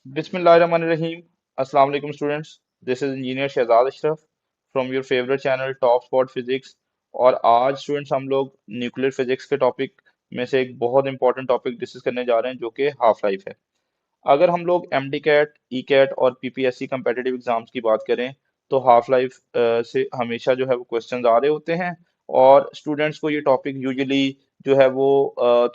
Bismillahirrahmanirrahim. Assalamu alaikum students. This is engineer Shahzad Ashraf from your favourite channel top spot physics. और आज students हम लोग nuclear physics के topic में से एक बहुत इंपॉर्टेंट टॉपिक डिस्कस करने जा रहे हैं जो कि हाफ लाइफ है। अगर हम लोग MDCAT ECAT और पीपीएससी कंपेटिटिव एग्जाम्स की बात करें तो हाफ लाइफ से हमेशा जो है वो क्वेश्चंस आ रहे होते हैं और स्टूडेंट्स को ये टॉपिक यूजुअली जो है वो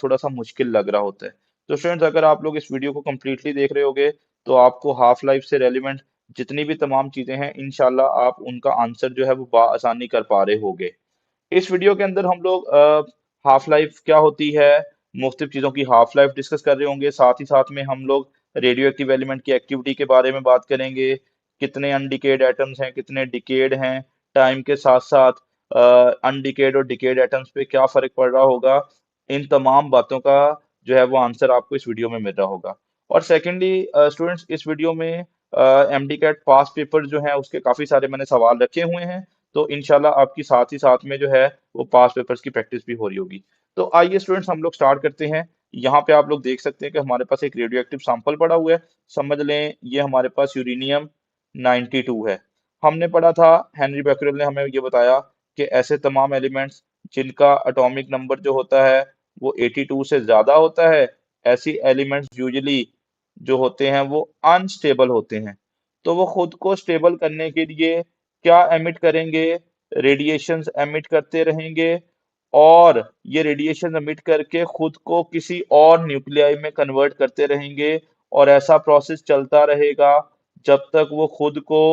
थोड़ा सा मुश्किल लग रहा होता है। तो स्टूडेंट्स अगर आप लोग इस वीडियो को कम्प्लीटली देख रहे होगे तो आपको हाफ लाइफ से रेलिवेंट जितनी भी तमाम चीजें हैं इंशाल्लाह आप उनका आंसर जो है वो आसानी कर पा रहे होगे। इस वीडियो के अंदर हम लोग हाफ लाइफ क्या होती है, मुख्तलिफ चीज़ों की हाफ लाइफ डिस्कस कर रहे होंगे। साथ ही साथ में हम लोग रेडियो एक्टिव एलिमेंट की एक्टिविटी के बारे में बात करेंगे, कितने अनडिकेड एटम्स हैं, कितने डिकेड हैं, टाइम के साथ साथ अनडिकेड और डिकेड एटम्स पे क्या फ़र्क पड़ रहा होगा। इन तमाम बातों का जो है वो आंसर आपको इस वीडियो में मिल रहा होगा। और सेकेंडली स्टूडेंट्स इस वीडियो में M D cat past paper जो है उसके काफ़ी सारे मैंने सवाल रखे हुए हैं। तो इंशाल्लाह आपकी साथ ही साथ में जो है वो पास पेपर्स की प्रैक्टिस भी हो रही होगी। तो आइए स्टूडेंट्स हम लोग स्टार्ट करते हैं। यहाँ पे आप लोग देख सकते हैं कि हमारे पास एक रेडियो एक्टिव सैंपल पड़ा हुआ है। समझ लें ये हमारे पास यूरेनियम 92 है। हमने पढ़ा था, हेनरी becquerel ने हमें ये बताया कि ऐसे तमाम एलिमेंट्स जिनका एटॉमिक नंबर जो होता है वो 82 से ज्यादा होता है, ऐसी एलिमेंट्स यूजुअली जो होते हैं वो अनस्टेबल होते हैं। तो वो खुद को स्टेबल करने के लिए क्या एमिट करेंगे? रेडिएशंस एमिट करते रहेंगे और ये रेडिएशन एमिट करके खुद को किसी और न्यूक्लियाई में कन्वर्ट करते रहेंगे और ऐसा प्रोसेस चलता रहेगा जब तक वो खुद को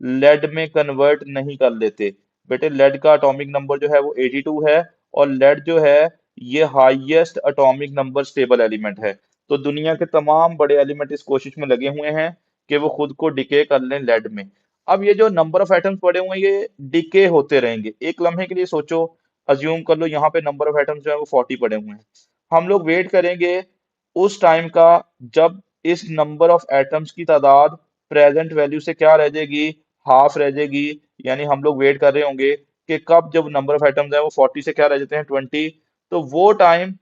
लेड में कन्वर्ट नहीं कर लेते। बेटे लेड का एटॉमिक नंबर जो है वो 82 है और लेड जो है ये highest atomic number stable element है। तो दुनिया के तमाम बड़े एलिमेंट इस कोशिश में लगे हुए हैं कि वो खुद को डिके कर लें लेड में। अब ये जो नंबर ऑफ एटम्स पड़े हुए हैं ये डिके होते रहेंगे। एक लम्हे के लिए सोचो, अज्यूम कर लो यहाँ पे नंबर ऑफ एटम्स जो है वो 40 पड़े हुए हैं। हम लोग वेट करेंगे उस टाइम का जब इस नंबर ऑफ एटम्स की तादाद प्रेजेंट वैल्यू से क्या रह जाएगी, हाफ रह जाएगी। यानी हम लोग वेट कर रहे होंगे कि कब जब नंबर ऑफ एटम्स है वो 40 से क्या रह जाते हैं 20। तो वो टाइम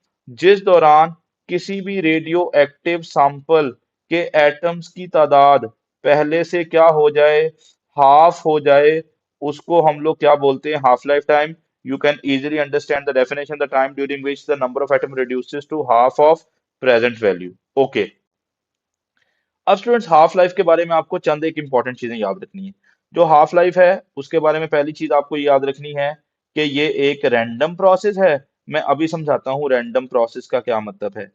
जिस दौरान किसी भी रेडियो एक्टिव सैंपल के एटम्स की तादाद पहले से क्या हो जाए, हाफ हो जाए, उसको हम लोग क्या बोलते हैं, half life time. You can easily understand the definition, the time during which the number of atom reduces to half of present value. Okay. अब स्टूडेंट्स हाफ लाइफ के बारे में आपको चंद एक इंपॉर्टेंट चीजें याद रखनी है। जो हाफ लाइफ है उसके बारे में पहली चीज आपको ये याद रखनी है कि ये एक रैंडम प्रोसेस है। मैं अभी समझाता हूँ रैंडम प्रोसेस का क्या मतलब है।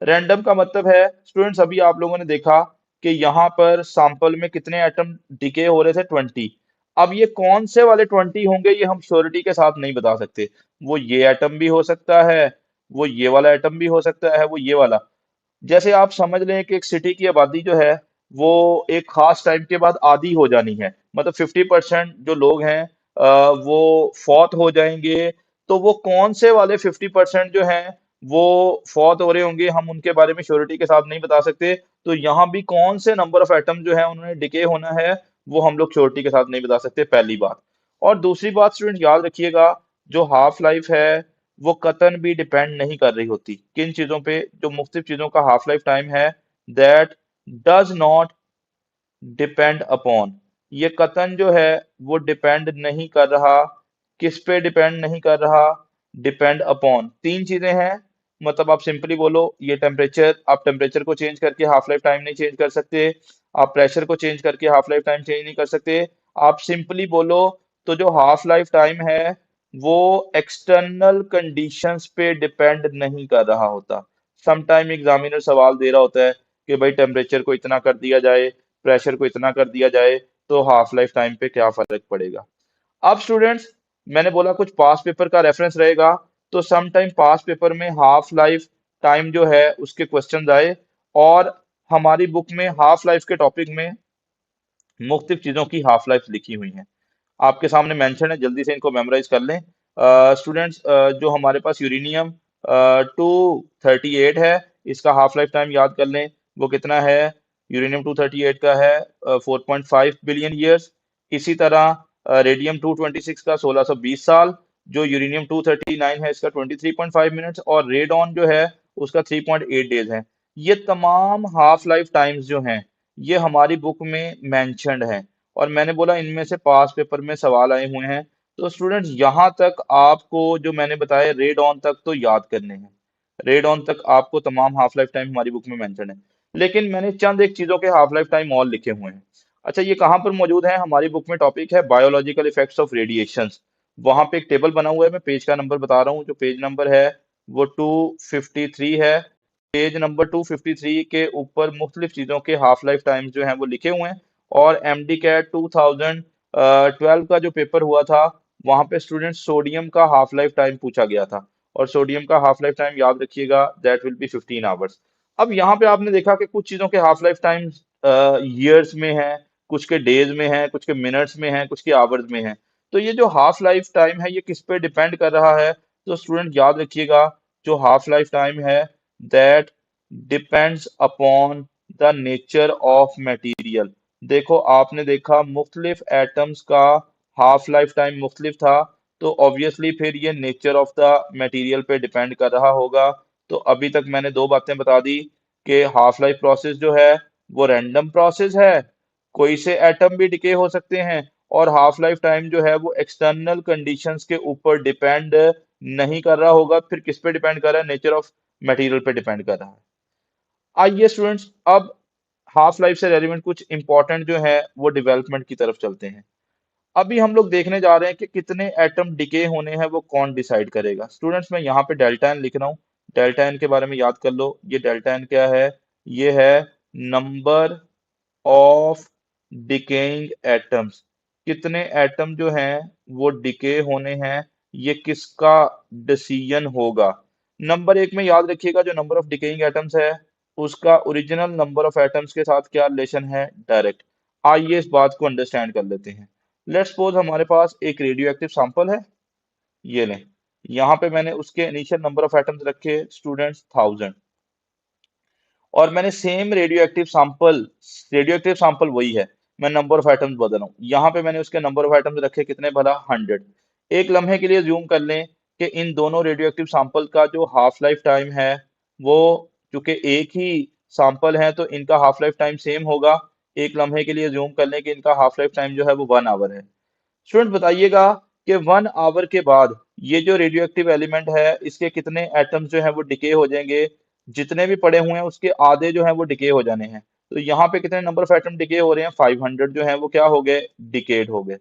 रैंडम का मतलब है स्टूडेंट्स, अभी आप लोगों ने देखा कि यहाँ पर सैंपल में कितने एटम डिके हो रहे थे 20। अब ये कौन से वाले 20 होंगे ये हम श्योरिटी के साथ नहीं बता सकते। वो ये एटम भी हो सकता है, वो ये वाला एटम भी हो सकता है, वो ये वाला। जैसे आप समझ लें कि एक सिटी की आबादी जो है वो एक खास टाइम के बाद आधी हो जानी है, मतलब 50% जो लोग हैं वो फौत हो जाएंगे। तो वो कौन से वाले 50% जो हैं वो फौत हो रहे होंगे हम उनके बारे में श्योरिटी के साथ नहीं बता सकते। तो यहाँ भी कौन से नंबर ऑफ एटम जो है उन्होंने डिके होना है वो हम लोग श्योरिटी के साथ नहीं बता सकते, पहली बात। और दूसरी बात स्टूडेंट याद रखिएगा, जो हाफ लाइफ है वो कतन भी डिपेंड नहीं कर रही होती किन चीजों पे। जो मुख्तलिफ चीजों का हाफ लाइफ टाइम है that does not depend upon, ये कतन जो है वो डिपेंड नहीं कर रहा। किस पे डिपेंड नहीं कर रहा? डिपेंड अपॉन तीन चीजें हैं। मतलब आप सिंपली बोलो, ये टेम्परेचर, आप टेम्परेचर को चेंज करके हाफ लाइफ टाइम नहीं चेंज कर सकते। आप प्रेशर को चेंज करके हाफ लाइफ टाइम चेंज नहीं कर सकते। आप सिंपली बोलो तो जो हाफ लाइफ टाइम है वो एक्सटर्नल कंडीशंस पे डिपेंड नहीं कर रहा होता। समटाइम एग्जामिनर सवाल दे रहा होता है कि भाई टेम्परेचर को इतना कर दिया जाए, प्रेशर को इतना कर दिया जाए, तो हाफ लाइफ टाइम पे क्या फर्क पड़ेगा। अब स्टूडेंट्स मैंने बोला कुछ पास पेपर का रेफरेंस रहेगा। तो सम टाइम पास पेपर में हाफ लाइफ टाइम जो है उसके क्वेश्चंस आए और हमारी बुक में हाफ लाइफ के टॉपिक में मुख्तलिफ चीजों की हाफ लाइफ लिखी हुई हैं। आपके सामने मेंशन है, जल्दी से इनको मेमोराइज कर लें। स्टूडेंट्स जो हमारे पास यूरेनियम 238 है, इसका हाफ लाइफ टाइम याद कर लें वो कितना है। यूरेनियम 238 का है 4.5 बिलियन ईयर्स। इसी तरह रेडियम 226 का 1620 साल। जो यूरेनियम 239 है इसका 23.5 मिनट्स और रेडॉन जो है उसका 3.8 डेज है। ये तमाम हाफ लाइफ टाइम्स जो हैं ये हमारी बुक में मेंशन्ड है, और मैंने बोला इनमें से पास पेपर में सवाल आए हुए हैं। तो स्टूडेंट्स यहाँ तक आपको जो मैंने बताया रेड ऑन तक तो याद करने हैं। रेड ऑन तक आपको तमाम हाफ लाइफ टाइम हमारी बुक में मेंशन है, लेकिन मैंने चंद एक चीजों के हाफ लाइफ टाइम और लिखे हुए हैं। अच्छा, ये कहाँ पर मौजूद है? हमारी बुक में टॉपिक है बायोलॉजिकल इफेक्ट्स ऑफ रेडिएशंस। वहां पे एक टेबल बना हुआ है, मैं पेज का नंबर बता रहा हूँ, जो पेज नंबर है वो 253 है। पेज नंबर 253 के ऊपर मुख्तलिफ चीजों के हाफ लाइफ टाइम जो हैं वो लिखे हुए हैं। और एमडी कैट 2012 का जो पेपर हुआ था, वहां पे स्टूडेंट सोडियम का हाफ लाइफ टाइम पूछा गया था, और सोडियम का हाफ लाइफ टाइम याद रखिएगा, दैट विल बी 15 आवर्स। अब यहाँ पे आपने देखा कि कुछ चीजों के हाफ लाइफ टाइम ईयर्स में है, कुछ के डेज में है, कुछ के मिनट्स में है, कुछ के आवर्स में है। तो ये जो हाफ लाइफ टाइम है ये किस पे डिपेंड कर रहा है? तो स्टूडेंट याद रखिएगा, जो हाफ लाइफ टाइम है, that depends upon the nature of material. देखो, आपने देखा मुख्तलिफ एटम्स का हाफ लाइफ टाइम मुख्तलिफ था, तो ऑब्वियसली फिर ये नेचर ऑफ द मटेरियल पे डिपेंड कर रहा होगा। तो अभी तक मैंने दो बातें बता दी कि हाफ लाइफ प्रोसेस जो है वो रैंडम प्रोसेस है, कोई से एटम भी डिके हो सकते हैं, और हाफ लाइफ टाइम जो है वो एक्सटर्नल कंडीशंस के ऊपर डिपेंड नहीं कर रहा होगा। फिर किस पे डिपेंड कर रहा है? नेचर ऑफ मटेरियल पे डिपेंड कर रहा है। आइए स्टूडेंट्स, अब हाफ लाइफ से रेलिवेंट कुछ इंपॉर्टेंट जो है वो डेवलपमेंट की तरफ चलते हैं। अभी हम लोग देखने जा रहे हैं कि कितने एटम डिके होने हैं वो कौन डिसाइड करेगा। स्टूडेंट्स, मैं यहाँ पे डेल्टा एन लिख रहा हूँ, डेल्टा एन के बारे में याद कर लो। ये डेल्टा एन क्या है? ये है नंबर ऑफ डिकेइंग एटम्स। कितने एटम जो हैं वो डिके होने हैं, ये किसका डिसीजन होगा? नंबर एक में याद रखिएगा, जो नंबर ऑफ डिकेइंग एटम्स है उसका ओरिजिनल नंबर ऑफ एटम्स के साथ क्या रिलेशन है? डायरेक्ट। आइए इस बात को अंडरस्टैंड कर लेते हैं। लेट्स सपोज हमारे पास एक रेडियो एक्टिव सैंपल है, ये लें। यहाँ पे मैंने उसके इनिशियल नंबर ऑफ एटम्स रखे स्टूडेंट्स 1000, और मैंने सेम रेडियो एक्टिव सैंपल वही है, मैं नंबर ऑफ एटम्स बदल रहा हूँ। यहाँ पे मैंने उसके नंबर ऑफ एटम्स रखे कितने भला? 100। एक लम्हे के लिए ज्यूम कर लें कि इन दोनों रेडियो एक्टिव सैंपल का जो हाफ लाइफ टाइम है वो, चूंकि एक ही सैंपल है तो इनका हाफ लाइफ टाइम सेम होगा। एक लम्हे के लिए ज्यूम कर लें कि इनका हाफ लाइफ टाइम जो है वो 1 आवर है। स्टूडेंट बताइएगा कि 1 आवर के बाद ये जो रेडियो एक्टिव एलिमेंट है इसके कितने एटम्स जो है वो डिके हो जाएंगे? जितने भी पड़े हुए हैं उसके आधे जो है वो डिके हो जाने हैं। तो यहाँ पे कितने नंबर ऑफ एटम डिके हो रहे हैं? 500 जो है वो क्या हो गए? डिकेड हो गए।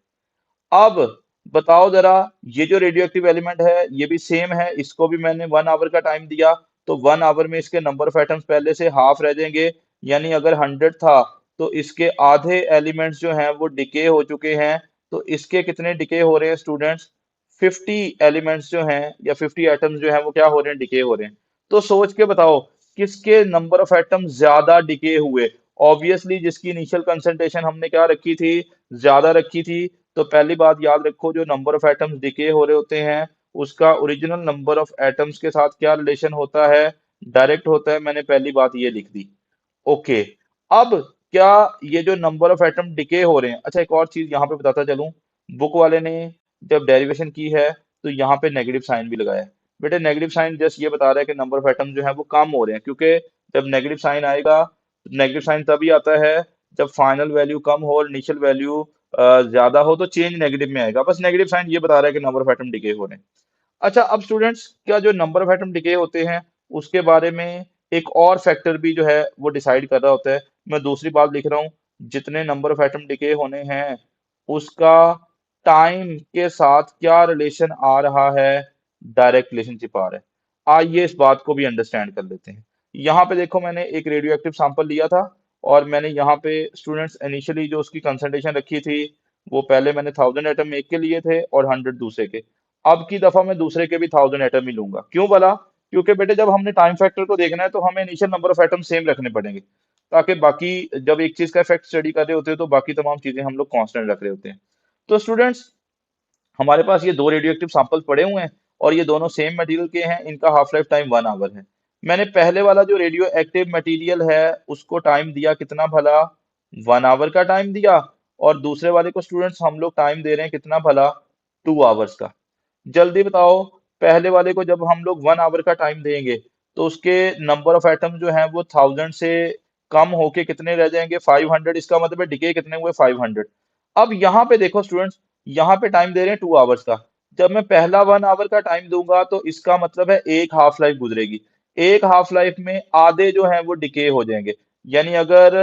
अब बताओ जरा, ये जो रेडियो एक्टिव एलिमेंट है ये भी सेम है, इसको भी मैंने 1 आवर का टाइम दिया, तो 1 आवर में इसके नंबर ऑफ एटम्स पहले से हाफ रह जाएंगे। यानी अगर 100 था तो इसके आधे एलिमेंट्स जो हैं वो डिके हो चुके हैं। तो इसके कितने डिके हो रहे हैं स्टूडेंट्स? 50 एलिमेंट्स जो हैं या 50 एटम्स जो हैं वो क्या हो रहे हैं? डिके हो रहे हैं। तो सोच के बताओ किसके नंबर ऑफ एटम ज्यादा डिके हुए? ऑब्वियसली जिसकी इनिशियल कंसंट्रेशन हमने क्या रखी थी? ज्यादा रखी थी। तो पहली बात याद रखो, जो नंबर ऑफ एटम्स डिके हो रहे होते हैं उसका ओरिजिनल नंबर ऑफ एटम्स के साथ क्या रिलेशन होता है? डायरेक्ट होता है। मैंने पहली बात ये लिख दी। ओके। अब क्या ये जो नंबर ऑफ एटम डिके हो रहे हैं, अच्छा एक और चीज यहाँ पे बताता चलूं, बुक वाले ने जब डेरिवेशन की है तो यहाँ पे नेगेटिव साइन भी लगाया है। बेटे नेगेटिव साइन जस्ट ये बता रहा है कि नंबर ऑफ एटम जो है वो कम हो रहे हैं, क्योंकि जब नेगेटिव साइन आएगा, नेगेटिव साइन तभी आता है जब फाइनल वैल्यू कम हो और इनिशियल वैल्यू ज्यादा हो, तो चेंज नेगेटिव में आएगा। बस नेगेटिव साइन ये बता रहा है कि नंबर ऑफ एटम डिके हो रहे हैं। अच्छा, अब स्टूडेंट्स, क्या जो नंबर ऑफ एटम डिके होते हैं उसके बारे में एक और फैक्टर भी जो है वो डिसाइड कर रहा होता है। मैं दूसरी बात लिख रहा हूँ, जितने नंबर ऑफ एटम डिके होने हैं उसका टाइम के साथ क्या रिलेशन आ रहा है? डायरेक्ट रिलेशनशिप आ रहा है। आइए इस बात को भी अंडरस्टैंड कर लेते हैं। यहाँ पे देखो, मैंने एक रेडियो एक्टिव सैंपल लिया था, और मैंने यहाँ पे स्टूडेंट्स इनिशियली जो उसकी कंसंट्रेशन रखी थी वो पहले मैंने 1000 एटम एक के लिए थे और 100 दूसरे के। अब की दफा मैं दूसरे के भी 1000 एटम ही लूंगा। क्यों बोला? क्योंकि बेटे जब हमने टाइम फैक्टर को देखना है तो हमें initial number of atom same रखने पड़ेंगे, ताकि बाकी जब एक चीज का इफेक्ट स्टडी कर रहे होते हैं तो बाकी तमाम चीजें हम लोग कांस्टेंट रख रहे होते हैं। तो स्टूडेंट्स, हमारे पास ये दो रेडियो एक्टिव सैंपल पड़े हुए हैं, और ये दोनों सेम मटेरियल के हैं। इनका हाफ लाइफ टाइम 1 आवर है। मैंने पहले वाला जो रेडियो एक्टिव मटेरियल है उसको टाइम दिया कितना भला? 1 आवर का टाइम दिया। और दूसरे वाले को स्टूडेंट्स हम लोग टाइम दे रहे हैं कितना भला? 2 आवर्स का। जल्दी बताओ, पहले वाले को जब हम लोग 1 आवर का टाइम देंगे तो उसके नंबर ऑफ एटम जो है वो 1000 से कम होके कितने रह जाएंगे 500, इसका मतलब है डिके कितने हुए 500। अब यहाँ पे देखो स्टूडेंट्स, यहाँ पे टाइम दे रहे हैं 2 आवर्स का। जब मैं पहला 1 आवर का टाइम दूंगा तो इसका मतलब है एक हाफ लाइफ गुजरेगी। एक हाफ लाइफ में आधे जो है वो डिके हो जाएंगे। यानी अगर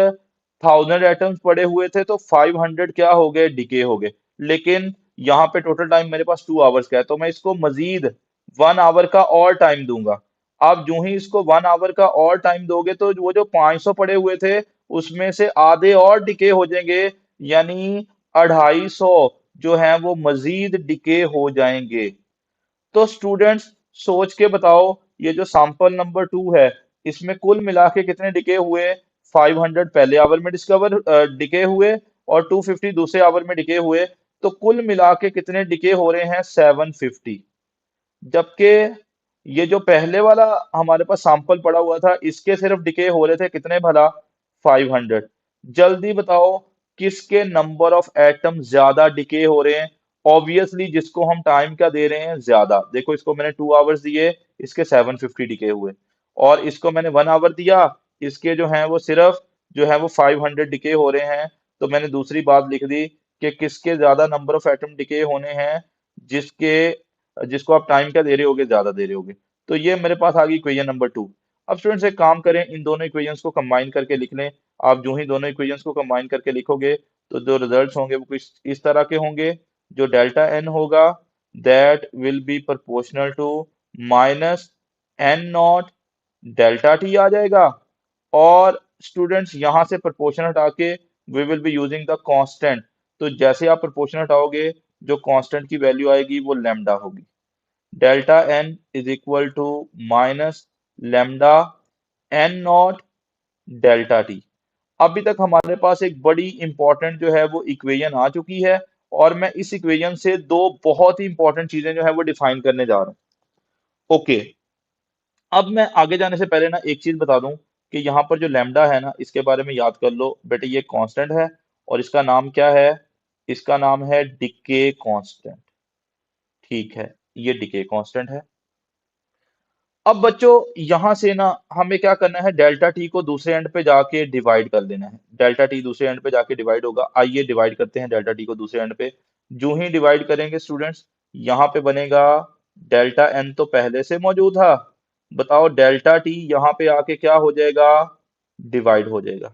1000 एटम्स पड़े हुए थे तो 500 क्या हो गए, डिके हो गए। लेकिन यहाँ पे टोटल टाइम मेरे पास 2 आवर्स का है, तो मैं इसको मजीद 1 आवर का और टाइम दूंगा। आप जो ही इसको 1 आवर का और टाइम दोगे तो वो जो 500 पड़े हुए थे उसमें से आधे और डिके हो जाएंगे। यानी 250 जो है वो मजीद डिके हो जाएंगे। तो स्टूडेंट्स सोच के बताओ, ये जो सैंपल नंबर 2 है इसमें कुल मिला के कितने डिके हुए, 500 पहले आवर में डिस्कवर डिके हुए और 250 दूसरे आवर में डिके हुए। तो कुल मिला के कितने डिके हो रहे हैं, 750। जबकि ये जो पहले वाला हमारे पास सैंपल पड़ा हुआ था इसके सिर्फ डिके हो रहे थे कितने भला, 500। जल्दी बताओ किसके नंबर ऑफ एटम ज्यादा डिके हो रहे हैं। ऑब्वियसली जिसको हम टाइम क्या दे रहे हैं ज्यादा। देखो इसको मैंने 2 आवर्स दिए, इसके 750 डिके हुए। और इसको मैंने 1 आवर दिया, इसके जो है वो सिर्फ जो है वो 500 डिके हो रहे हैं। तो मैंने दूसरी बात लिख दी कि किसके ज्यादा नंबर ऑफ एटम डिके होने हैं, जिसके जिसको आप टाइम क्या दे रहे होगे, ज्यादा दे रहे होगे। तो ये मेरे पास आ गई इक्वेशन नंबर 2। अब स्टूडेंट्स एक काम करें, इन दोनों इक्वेशंस को कंबाइन करके लिख लें। आप जो ही दोनों इक्वेशंस को कंबाइन करके लिखोगे तो जो रिजल्ट्स होंगे वो कुछ इस तरह के होंगे। जो डेल्टा एन होगा that will be proportional to minus n not delta t आ जाएगा। और स्टूडेंट्स यहाँ से प्रोपोर्शन हटा के we will be using the constant. तो जैसे आप प्रोपोर्शन हटाओगे जो कांस्टेंट की वैल्यू आएगी वो लैम्डा होगी। Delta N is equal to minus lambda N not delta t. अभी तक हमारे पास एक बड़ी इंपॉर्टेंट जो है वो इक्वेशन आ चुकी है। और मैं इस इक्वेशन से दो बहुत ही इंपॉर्टेंट चीजें जो है वो डिफाइन करने जा रहा हूँ। ओके, अब मैं आगे जाने से पहले ना एक चीज बता दूं कि यहाँ पर जो लैम्डा है ना इसके बारे में याद कर लो बेटे, ये कांस्टेंट है। और इसका नाम क्या है, इसका नाम है डिके कांस्टेंट। ठीक है, ये डिके कांस्टेंट है। अब बच्चों यहां से ना हमें क्या करना है, डेल्टा टी को दूसरे एंड पे जाके डिवाइड कर देना है। डेल्टा टी दूसरे एंड पे जाके डिवाइड होगा। आइए डिवाइड करते हैं डेल्टा टी को दूसरे एंड पे। जो ही डिवाइड करेंगे स्टूडेंट्स, यहाँ पे बनेगा डेल्टा एन तो पहले से मौजूद था। बताओ डेल्टा टी यहाँ पे आके क्या हो जाएगा, डिवाइड हो जाएगा।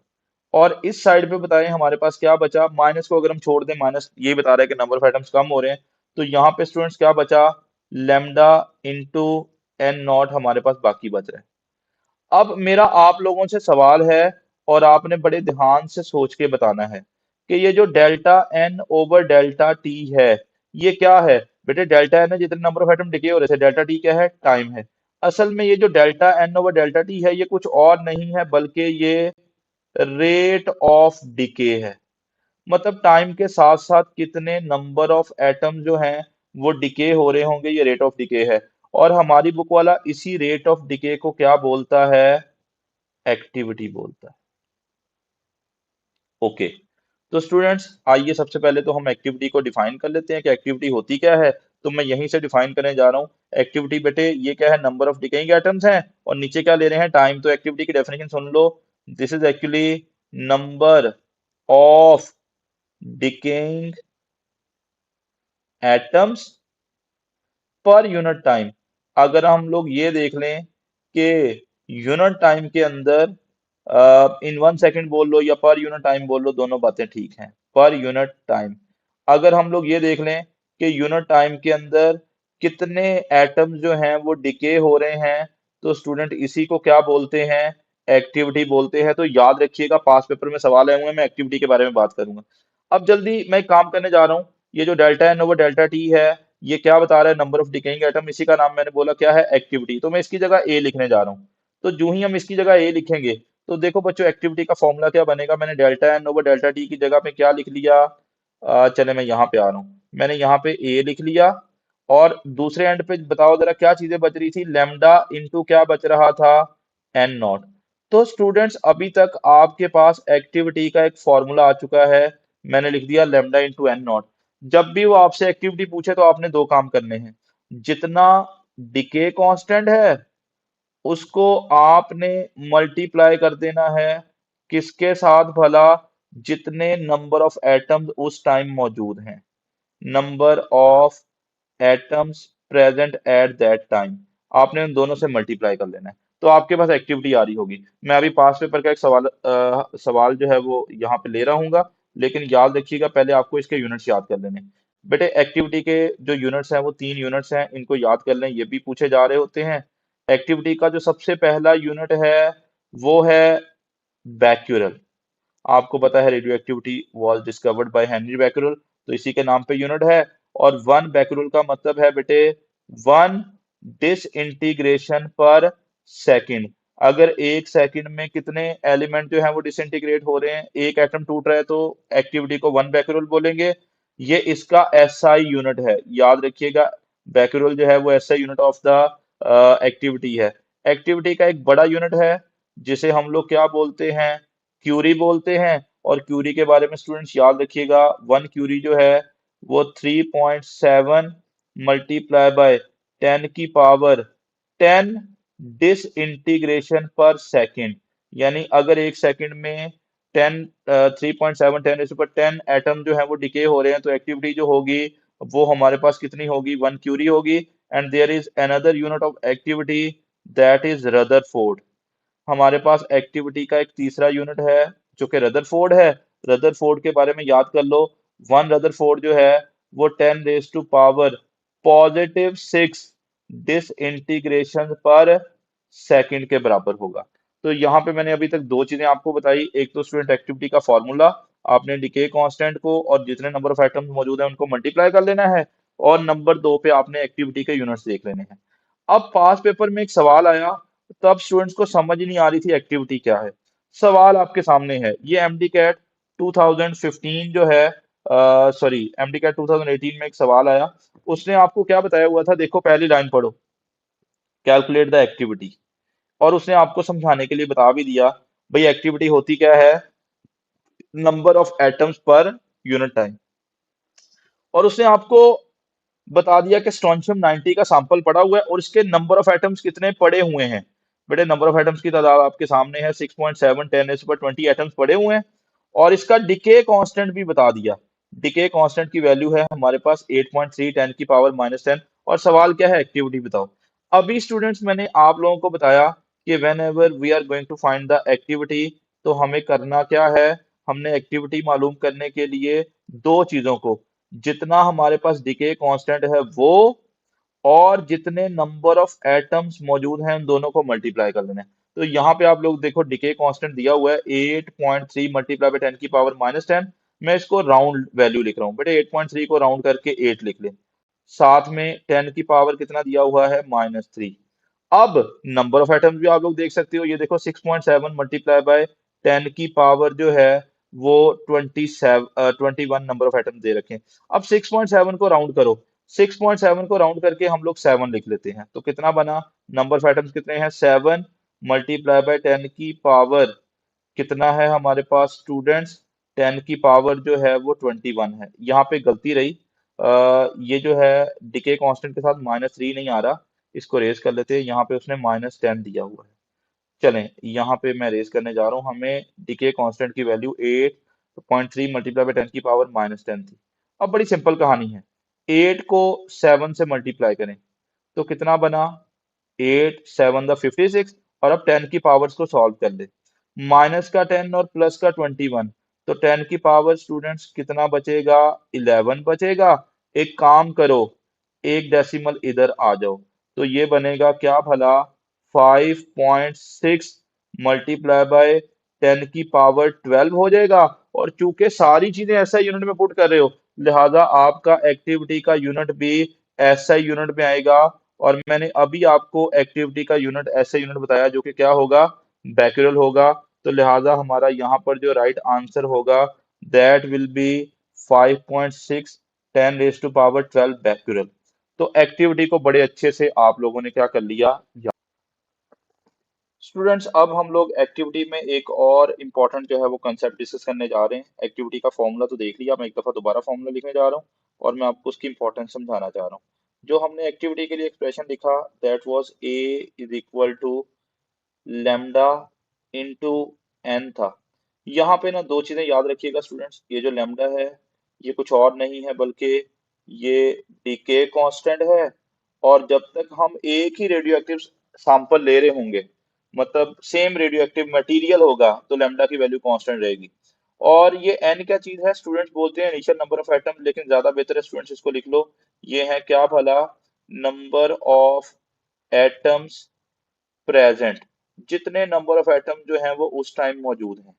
और इस साइड पे बताएं हमारे पास क्या बचा, माइनस को अगर हम छोड़ दें, माइनस ये बता रहा है कि नंबर ऑफ एटम्स कम हो रहे हैं। तो यहाँ पे स्टूडेंट्स क्या बचा, लेमडा इंटू एन नॉट हमारे पास बाकी बच रहा है। अब मेरा आप लोगों से सवाल है और आपने बड़े ध्यान से सोच के बताना है कि ये जो delta N over delta t है ये क्या है। बेटे डेल्टा एन है जितने नंबर ऑफ एटम डिके हो रहे थे, डेल्टा टी क्या है, टाइम है। असल में ये जो delta N over delta t है ये कुछ और नहीं है बल्कि ये रेट ऑफ डिके है। मतलब टाइम के साथ साथ कितने नंबर ऑफ एटम जो हैं वो डिके हो रहे होंगे, ये रेट ऑफ डिके है। और हमारी बुक वाला इसी रेट ऑफ डिके को क्या बोलता है, एक्टिविटी बोलता है। ओके, तो स्टूडेंट्स आइए सबसे पहले तो हम एक्टिविटी को डिफाइन कर लेते हैं कि एक्टिविटी होती क्या है। तो मैं यहीं से डिफाइन करने जा रहा हूँ। एक्टिविटी बेटे ये क्या है, नंबर ऑफ डिकेइंग एटम्स हैं और नीचे क्या ले रहे हैं, टाइम। तो एक्टिविटी की definition soon low, this is actually number of decaying atoms per unit time. अगर हम लोग ये देख लें कि यूनिट टाइम के अंदर इन 1 सेकेंड बोल लो या पर यूनिट टाइम बोल लो, दोनों बातें ठीक हैं। पर यूनिट टाइम अगर हम लोग ये देख लें कि यूनिट टाइम के अंदर कितने एटम जो हैं वो डिके हो रहे हैं, तो स्टूडेंट इसी को क्या बोलते हैं, एक्टिविटी बोलते हैं। तो याद रखिएगा पास पेपर में सवाल आए हुए हैं, मैं एक्टिविटी के बारे में बात करूंगा। अब जल्दी मैं एक काम करने जा रहा हूँ। ये जो delta N over delta t है ये क्या बता रहा है, नंबर ऑफ डिकेइंग एटम। इसी का नाम मैंने बोला क्या है, एक्टिविटी। तो मैं इसकी जगह ए लिखने जा रहा हूँ। तो जो ही हम इसकी जगह ए लिखेंगे तो देखो बच्चों एक्टिविटी का फॉर्मूला क्या बनेगा। मैंने delta N over delta t की जगह पे क्या लिख लिया, चले मैं यहाँ पे आ रहा हूँ, मैंने यहाँ पे ए लिख लिया। और दूसरे एंड पे बताओ जरा क्या चीजें बच रही थी, लेमडा इंटू क्या बच रहा था, एन नॉट। तो स्टूडेंट्स अभी तक आपके पास एक्टिविटी का एक फॉर्मूला आ चुका है। मैंने लिख दिया लेमडा इंटू एन नॉट। जब भी वो आपसे एक्टिविटी पूछे तो आपने दो काम करने हैं। जितना डिके कांस्टेंट है उसको आपने मल्टीप्लाई कर देना है किसके साथ भला? जितने नंबर ऑफ एटम्स उस टाइम मौजूद हैं, number of atoms present at that time, आपने उन दोनों से मल्टीप्लाई कर लेना है। तो आपके पास एक्टिविटी आ रही होगी। मैं अभी पास पेपर का एक सवाल जो है वो यहाँ पे ले रहा हूँ, लेकिन याद रखिएगा पहले आपको इसके यूनिट्स याद कर लेने। बेटे एक्टिविटी के जो यूनिट्स हैं वो 3 यूनिट्स हैं, इनको याद कर लें, ये भी पूछे जा रहे होते हैं। एक्टिविटी का जो सबसे पहला यूनिट है वो है बैक्यूरल। आपको पता है radio activity was discovered by Henry Becquerel, तो इसी के नाम पे यूनिट है। और 1 बैकरल का मतलब है बेटे 1 डिसइंटीग्रेशन पर सेकंड। अगर 1 सेकंड में कितने एलिमेंट जो है वो डिसइंटीग्रेट हो रहे हैं, एक एटम टूट रहा है, तो एक्टिविटी को 1 बैकरल बोलेंगे। ये इसका एसआई यूनिट है, याद रखिएगा। बैकरल जो है वो SI unit of the activity है। एक्टिविटी का एक बड़ा यूनिट है जिसे हम लोग क्या बोलते हैं? क्यूरी बोलते हैं। और क्यूरी के बारे में स्टूडेंट्स याद रखिएगा, 1 क्यूरी जो है वो 3.7 मल्टीप्लाई बाय 10 की पावर 10 डिस इंटीग्रेशन पर सेकेंड। यानी अगर 1 सेकेंड में 3.7 10 एटम जो है वो डिके हो रहे हैं, तो एक्टिविटी जो होगी वो हमारे पास कितनी होगी? 1 क्यूरी होगी। And there is another unit of activity, that is Rutherford. हमारे पास एक्टिविटी का एक तीसरा यूनिट है जो कि रदरफोर्ड है। रदरफोर्ड के बारे में याद कर लो। 1 रदरफोर्ड जो है वो 10⁻⁻6 डिस इंटीग्रेशन पर सेकंड के बराबर होगा। तो यहाँ पे मैंने अभी तक दो चीजें आपको बताई। एक तो स्टूडेंट एक्टिविटी का फॉर्मूला, आपने डिके कांस्टेंट को और जितने नंबर ऑफ एटम्स मौजूद है उनको मल्टीप्लाई कर लेना है। और नंबर 2 पे आपने एक्टिविटी के यूनिट्स देख लेने हैं। अब पास पेपर में एक सवाल आया, तब स्टूडेंट्स को समझ ही नहीं आ रही थी एक्टिविटी क्या है। सवाल आपके सामने है, ये एमडी कैट 2015 जो है, सॉरी एमडी कैट 2018 में एक सवाल आया। उसने आपको क्या बताया हुआ था? देखो पहली लाइन पढ़ो, कैलकुलेट द एक्टिविटी। और उसने आपको समझाने के लिए बता भी दिया भाई एक्टिविटी होती क्या है, number of atoms per unit time. और उसने आपको बता दिया कि स्ट्रोंशियम 90 का सैंपल पड़ा हुआ है और इसके नंबर ऑफ एटम्स कितने पड़े हुए हैं। बेटे नंबर ऑफ एटम्स की तादाद आपके सामने है 6.7 10⁻20 एटम्स पड़े हुए हैं। और इसका डिके कांस्टेंट भी बता दिया। डिके कांस्टेंट की वैल्यू है हमारे पास 8.3 10⁻−10। और सवाल क्या है? एक्टिविटी बताओ। अभी स्टूडेंट्स मैंने आप लोगों को बताया कि whenever we are going to find the activity, तो हमें करना क्या है? हमने एक्टिविटी मालूम करने के लिए दो चीजों को, जितना हमारे पास डिके कांस्टेंट है वो, और जितने नंबर ऑफ एटम्स मौजूद हैं उन दोनों को मल्टीप्लाई कर लेना है। तो यहाँ पे आप लोग देखो डिके कांस्टेंट दिया हुआ है 8.3 मल्टीप्लाई बाय 10⁻−10। मैं इसको राउंड वैल्यू लिख रहा हूँ बेटे, 8.3 को राउंड करके 8 लिख ले। साथ में 10 की पावर कितना दिया हुआ है? -3। अब नंबर ऑफ एटम्स भी आप लोग देख सकते हो, ये देखो 6.7 मल्टीप्लाई बाय 10 की पावर जो है वो 21 नंबर ऑफ एटम्स दे रखे हैं। अब 6.7 को राउंड करो, 6.7 को राउंड करके हम लोग 7 लिख लेते हैं, तो कितना बना? नंबर ऑफ एटम्स कितने हैं? 7 मल्टीप्लाई बाय 10 की पावर कितना है हमारे पास स्टूडेंट्स? 10 की पावर जो है वो 21 है। यहाँ पे गलती रही, ये जो है डिके कांस्टेंट के साथ -3 नहीं आ रहा, इसको रेज कर लेते हैं। यहाँ पे उसने -10 दिया हुआ है। चलें यहाँ पे मैं रेज करने जा रहा हूँ। हमें डिके कांस्टेंट की वैल्यू 8.3 मल्टीप्लाई बाय 10 की पावर -10 थी। अब बड़ी सिंपल कहानी है, 8 को 7 से मल्टीप्लाई करें तो कितना बना? 8 7 द 56। और अब 10 की पावर्स को सॉल्व कर ले, माइनस का 10 और प्लस का 21, तो 10 की पावर स्टूडेंट्स कितना बचेगा? 11 बचेगा। एक काम करो, एक डेसिमल इधर आ जाओ, तो ये बनेगा क्या भला? 5.6 मल्टीप्लाई बाय 10 की पावर 12 हो जाएगा। और चूंकि सारी चीजें ऐसा यूनिट में पुट कर रहे हो, लिहाजा आपका एक्टिविटी का यूनिट भी ऐसा यूनिट में आएगा। और मैंने अभी आपको एक्टिविटी का यूनिट ऐसे यूनिट बताया जो कि क्या होगा? बैक्यूरल होगा। तो लिहाजा हमारा यहाँ पर जो राइट आंसर होगा दैट विल बी 5.6 10⁻12 बैक्यूरल। तो एक्टिविटी को बड़े अच्छे से आप लोगों ने क्या कर लिया? स्टूडेंट्स अब हम लोग एक्टिविटी में एक और इम्पॉर्टेंट जो है वो कंसेप्ट डिस्कस करने जा रहे हैं। एक्टिविटी का फॉर्मूला तो देख लिया, मैं एक दफा दोबारा फॉर्मूला लिखने जा रहा हूँ और मैं आपको उसकी इंपॉर्टेंस समझाना चाह रहा हूँ। जो हमने एक्टिविटी के लिए एक्सप्रेशन लिखा that was A is equal to lambda into N था। यहाँ पे ना दो चीजें याद रखिएगा स्टूडेंट्स, ये जो लैम्डा है ये कुछ और नहीं है बल्कि ये डीके कांस्टेंट है। और जब तक हम एक ही रेडियो एक्टिव सैंपल ले रहे होंगे, मतलब सेम रेडियो एक्टिव मटेरियल होगा, तो लैम्डा की वैल्यू कांस्टेंट रहेगी। और ये एन क्या चीज है, स्टूडेंट्स बोलते हैं इनिशियल नंबर ऑफ एटम, लेकिन ज्यादा बेहतर है स्टूडेंट्स इसको लिख लो, ये है क्या भला, नंबर ऑफ एटम्स प्रेजेंट, जितने नंबर ऑफ एटम जो हैं वो उस टाइम मौजूद हैं।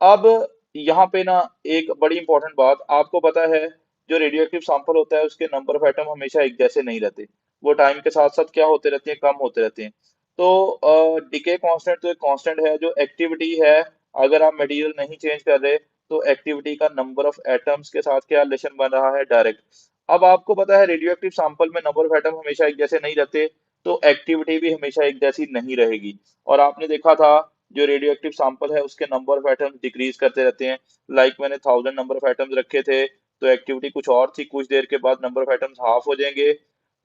अब यहाँ पे ना एक बड़ी इंपॉर्टेंट बात आपको पता है, जो रेडियो एक्टिव सैंपल होता है उसके नंबर ऑफ एटम हमेशा एक जैसे नहीं रहते, वो टाइम के साथ साथ क्या होते रहते हैं, कम होते रहते हैं। तो डिके कांस्टेंट तो एक कांस्टेंट है, जो एक्टिविटी है, अगर आप मटेरियल नहीं चेंज कर रहे तो एक्टिविटी का नंबर ऑफ एटम्स के साथ क्या रिलेशन बन रहा है, डायरेक्ट। अब आपको पता है रेडियो एक्टिव सैंपल में नंबर ऑफ एटम हमेशा एक जैसे नहीं रहते, तो एक्टिविटी भी हमेशा एक जैसी नहीं रहेगी। और आपने देखा था जो रेडियो एक्टिव सैंपल है उसके नंबर ऑफ एटम्स डिक्रीज करते रहते हैं। लाइक मैंने 1000 नंबर ऑफ एटम्स रखे थे, तो एक्टिविटी कुछ और थी, कुछ देर के बाद नंबर ऑफ एटम्स हाफ हो जाएंगे,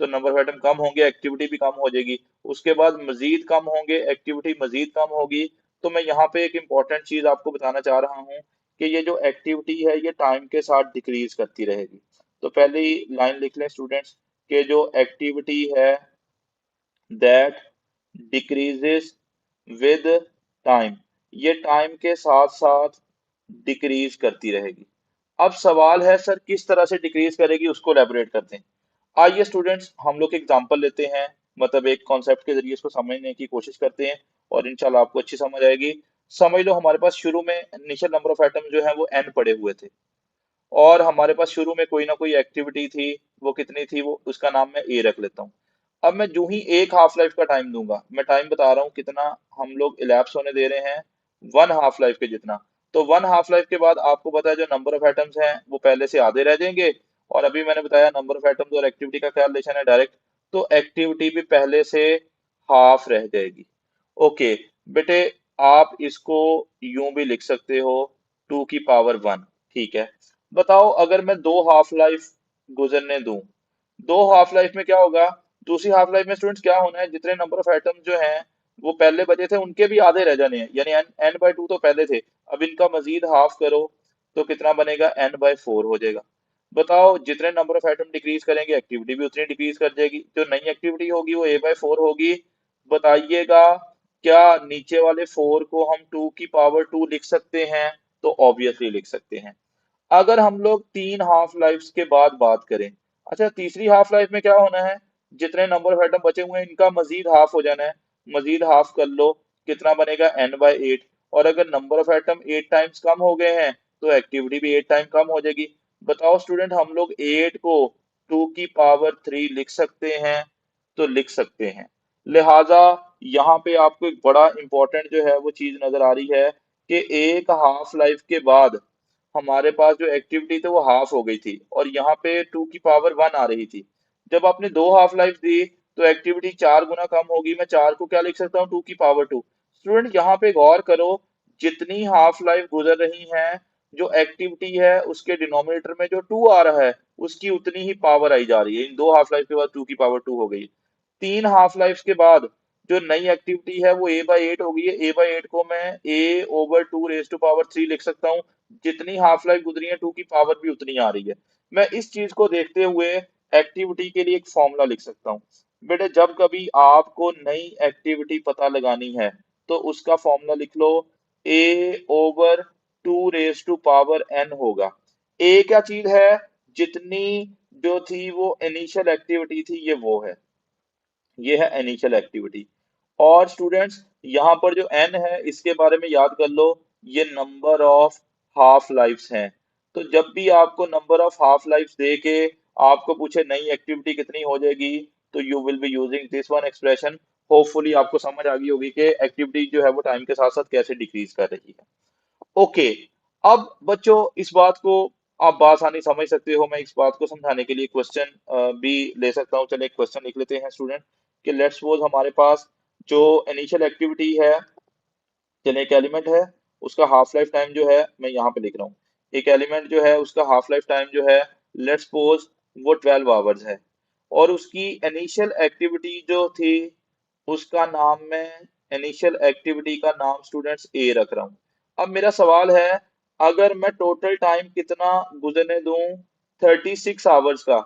तो नंबर ऑफ एटम कम होंगे, एक्टिविटी भी कम हो जाएगी। उसके बाद मजीद कम होंगे, एक्टिविटी मजीद कम होगी। तो मैं यहाँ पे एक इम्पॉर्टेंट चीज आपको बताना चाह रहा हूँ कि ये जो एक्टिविटी है ये टाइम के साथ डिक्रीज करती रहेगी। तो पहली लाइन लिख लें स्टूडेंट्स, कि जो एक्टिविटी है दैट डिक्रीजेस विद टाइम, ये टाइम के साथ साथ डिक्रीज करती रहेगी। अब सवाल है सर किस तरह से डिक्रीज करेगी, उसको एलैबोरेट करते हैं। आइए स्टूडेंट्स हम लोग एग्जांपल लेते हैं, मतलब एक कॉन्सेप्ट के जरिए इसको समझने की कोशिश करते हैं, और इंशाल्लाह आपको अच्छी समझ आएगी। समझ लो हमारे पास शुरू में इनिशियल नंबर ऑफ एटम जो है वो n पड़े हुए थे, और हमारे पास शुरू में कोई ना कोई एक्टिविटी थी, वो कितनी थी, वो उसका नाम मैं ए रख लेता हूँ। अब मैं जो ही एक हाफ लाइफ का टाइम दूंगा, मैं टाइम बता रहा हूँ कितना हम लोग इलैप्स होने दे रहे हैं, वन हाफ लाइफ के जितना। तो वन हाफ लाइफ के बाद आपको पता है जो नंबर ऑफ एटम्स हैं वो पहले से आधे रह जाएंगे, और अभी मैंने बताया नंबर ऑफ एटम्स और एक्टिविटी का क्या रिलेशन है, डायरेक्ट। तो एक्टिविटी भी पहले से हाफ रह जाएगी। ओके बेटे, आप इसको यूं भी लिख सकते हो, 2 की पावर 1, ठीक है। बताओ अगर मैं दो हाफ लाइफ गुजरने दूं, दो हाफ लाइफ में क्या होगा, दूसरी हाफ लाइफ में स्टूडेंट्स क्या होना है, जितने नंबर ऑफ एटम जो हैं वो पहले बचे थे उनके भी आधे रह जाने हैं, यानी n/2 तो पहले थे, अब इनका मजीद हाफ करो तो कितना बनेगा, n/4 हो जाएगा। बताओ जितने नंबर ऑफ एटम डिक्रीज करेंगे एक्टिविटी भी उतनी डिक्रीज कर जाएगी, जो नई एक्टिविटी होगी वो a/4 होगी। बताइएगा क्या नीचे वाले 4 को हम 2 की पावर 2 लिख सकते हैं, तो ऑब्वियसली लिख सकते हैं। अगर हम लोग 3 हाफ लाइफ्स के बाद बात करें, अच्छा तीसरी हाफ लाइफ में क्या होना है, जितने नंबर ऑफ एटम बचे हुए हैं इनका मजीद हाफ हो जाना है, मजीद हाफ कर लो, कितना बनेगा, n/8। और अगर नंबर ऑफ एटम 8 टाइम्स कम हो गए हैं तो एक्टिविटी भी 8 टाइम कम हो जाएगी। बताओ स्टूडेंट हम लोग 8 को 2 की पावर 3 लिख सकते हैं, तो लिख सकते हैं। लिहाजा यहाँ पे आपको एक बड़ा इंपॉर्टेंट जो है वो चीज नजर आ रही है, कि एक हाफ लाइफ के बाद हमारे पास जो एक्टिविटी थी वो हाफ हो गई थी, और यहाँ पे 2 की पावर 1 आ रही थी। जब आपने दो हाफ लाइफ दी तो एक्टिविटी 4 गुना कम होगी, मैं 4 को क्या लिख सकता हूँ, 2 की पावर 2। स्टूडेंट यहाँ पे गौर करो, जितनी हाफ लाइफ गुजर रही है, जो एक्टिविटी है उसके डिनोमिनेटर में जो 2 आ रहा है उसकी उतनी ही पावर आई जा रही है, इन दो हाफ लाइफ के बाद 2 की पावर 2 हो गई। 3 हाफ लाइफ के बाद जो नई एक्टिविटी है वो a/8 हो गई है, a/8 को मैं a/2 रेज टू पावर 3 लिख सकता हूँ। जितनी हाफ लाइफ गुजरी है 2 की पावर भी उतनी आ रही है। मैं इस चीज को देखते हुए एक्टिविटी के लिए एक फॉर्मूला लिख सकता हूँ। बेटे जब कभी आपको नई एक्टिविटी पता लगानी है तो उसका फॉर्मूला लिख लो, a/2 raise to power n होगा। ए क्या चीज है, जितनी जो थी वो इनिशियल एक्टिविटी थी, ये वो है, ये है इनिशियल एक्टिविटी। और स्टूडेंट्स यहाँ पर जो n है इसके बारे में याद कर लो, ये नंबर ऑफ हाफ लाइफ्स हैं। तो जब भी आपको नंबर ऑफ हाफ लाइफ्स दे के आपको पूछे नई एक्टिविटी कितनी हो जाएगी, तो you will be using this one expression. Hopefully आपको समझ आ गई होगी कि एक्टिविटी जो है वो टाइम के साथ साथ कैसे डिक्रीज कर रही है। ओके, अब बच्चों इस बात को आप बासानी समझ सकते हो, मैं इस बात को समझाने के लिए क्वेश्चन भी ले सकता हूँ। चलिए एक क्वेश्चन लिख लेते हैं स्टूडेंट, कि लेट्स सपोज हमारे पास जो इनिशियल एक्टिविटी है, चलिए एक एलिमेंट है, उसका हाफ लाइफ टाइम जो है मैं यहाँ पे लिख रहा हूँ, एक एलिमेंट जो है उसका हाफ लाइफ टाइम जो है लेट्स सपोज वो 12 आवर्स है, और उसकी इनिशियल एक्टिविटी जो थी उसका नाम मैं, इनिशियल एक्टिविटी का नाम स्टूडेंट्स ए रख रहा हूँ। अब मेरा सवाल है, अगर मैं टोटल टाइम कितना गुजरने दूं 36 आवर्स का,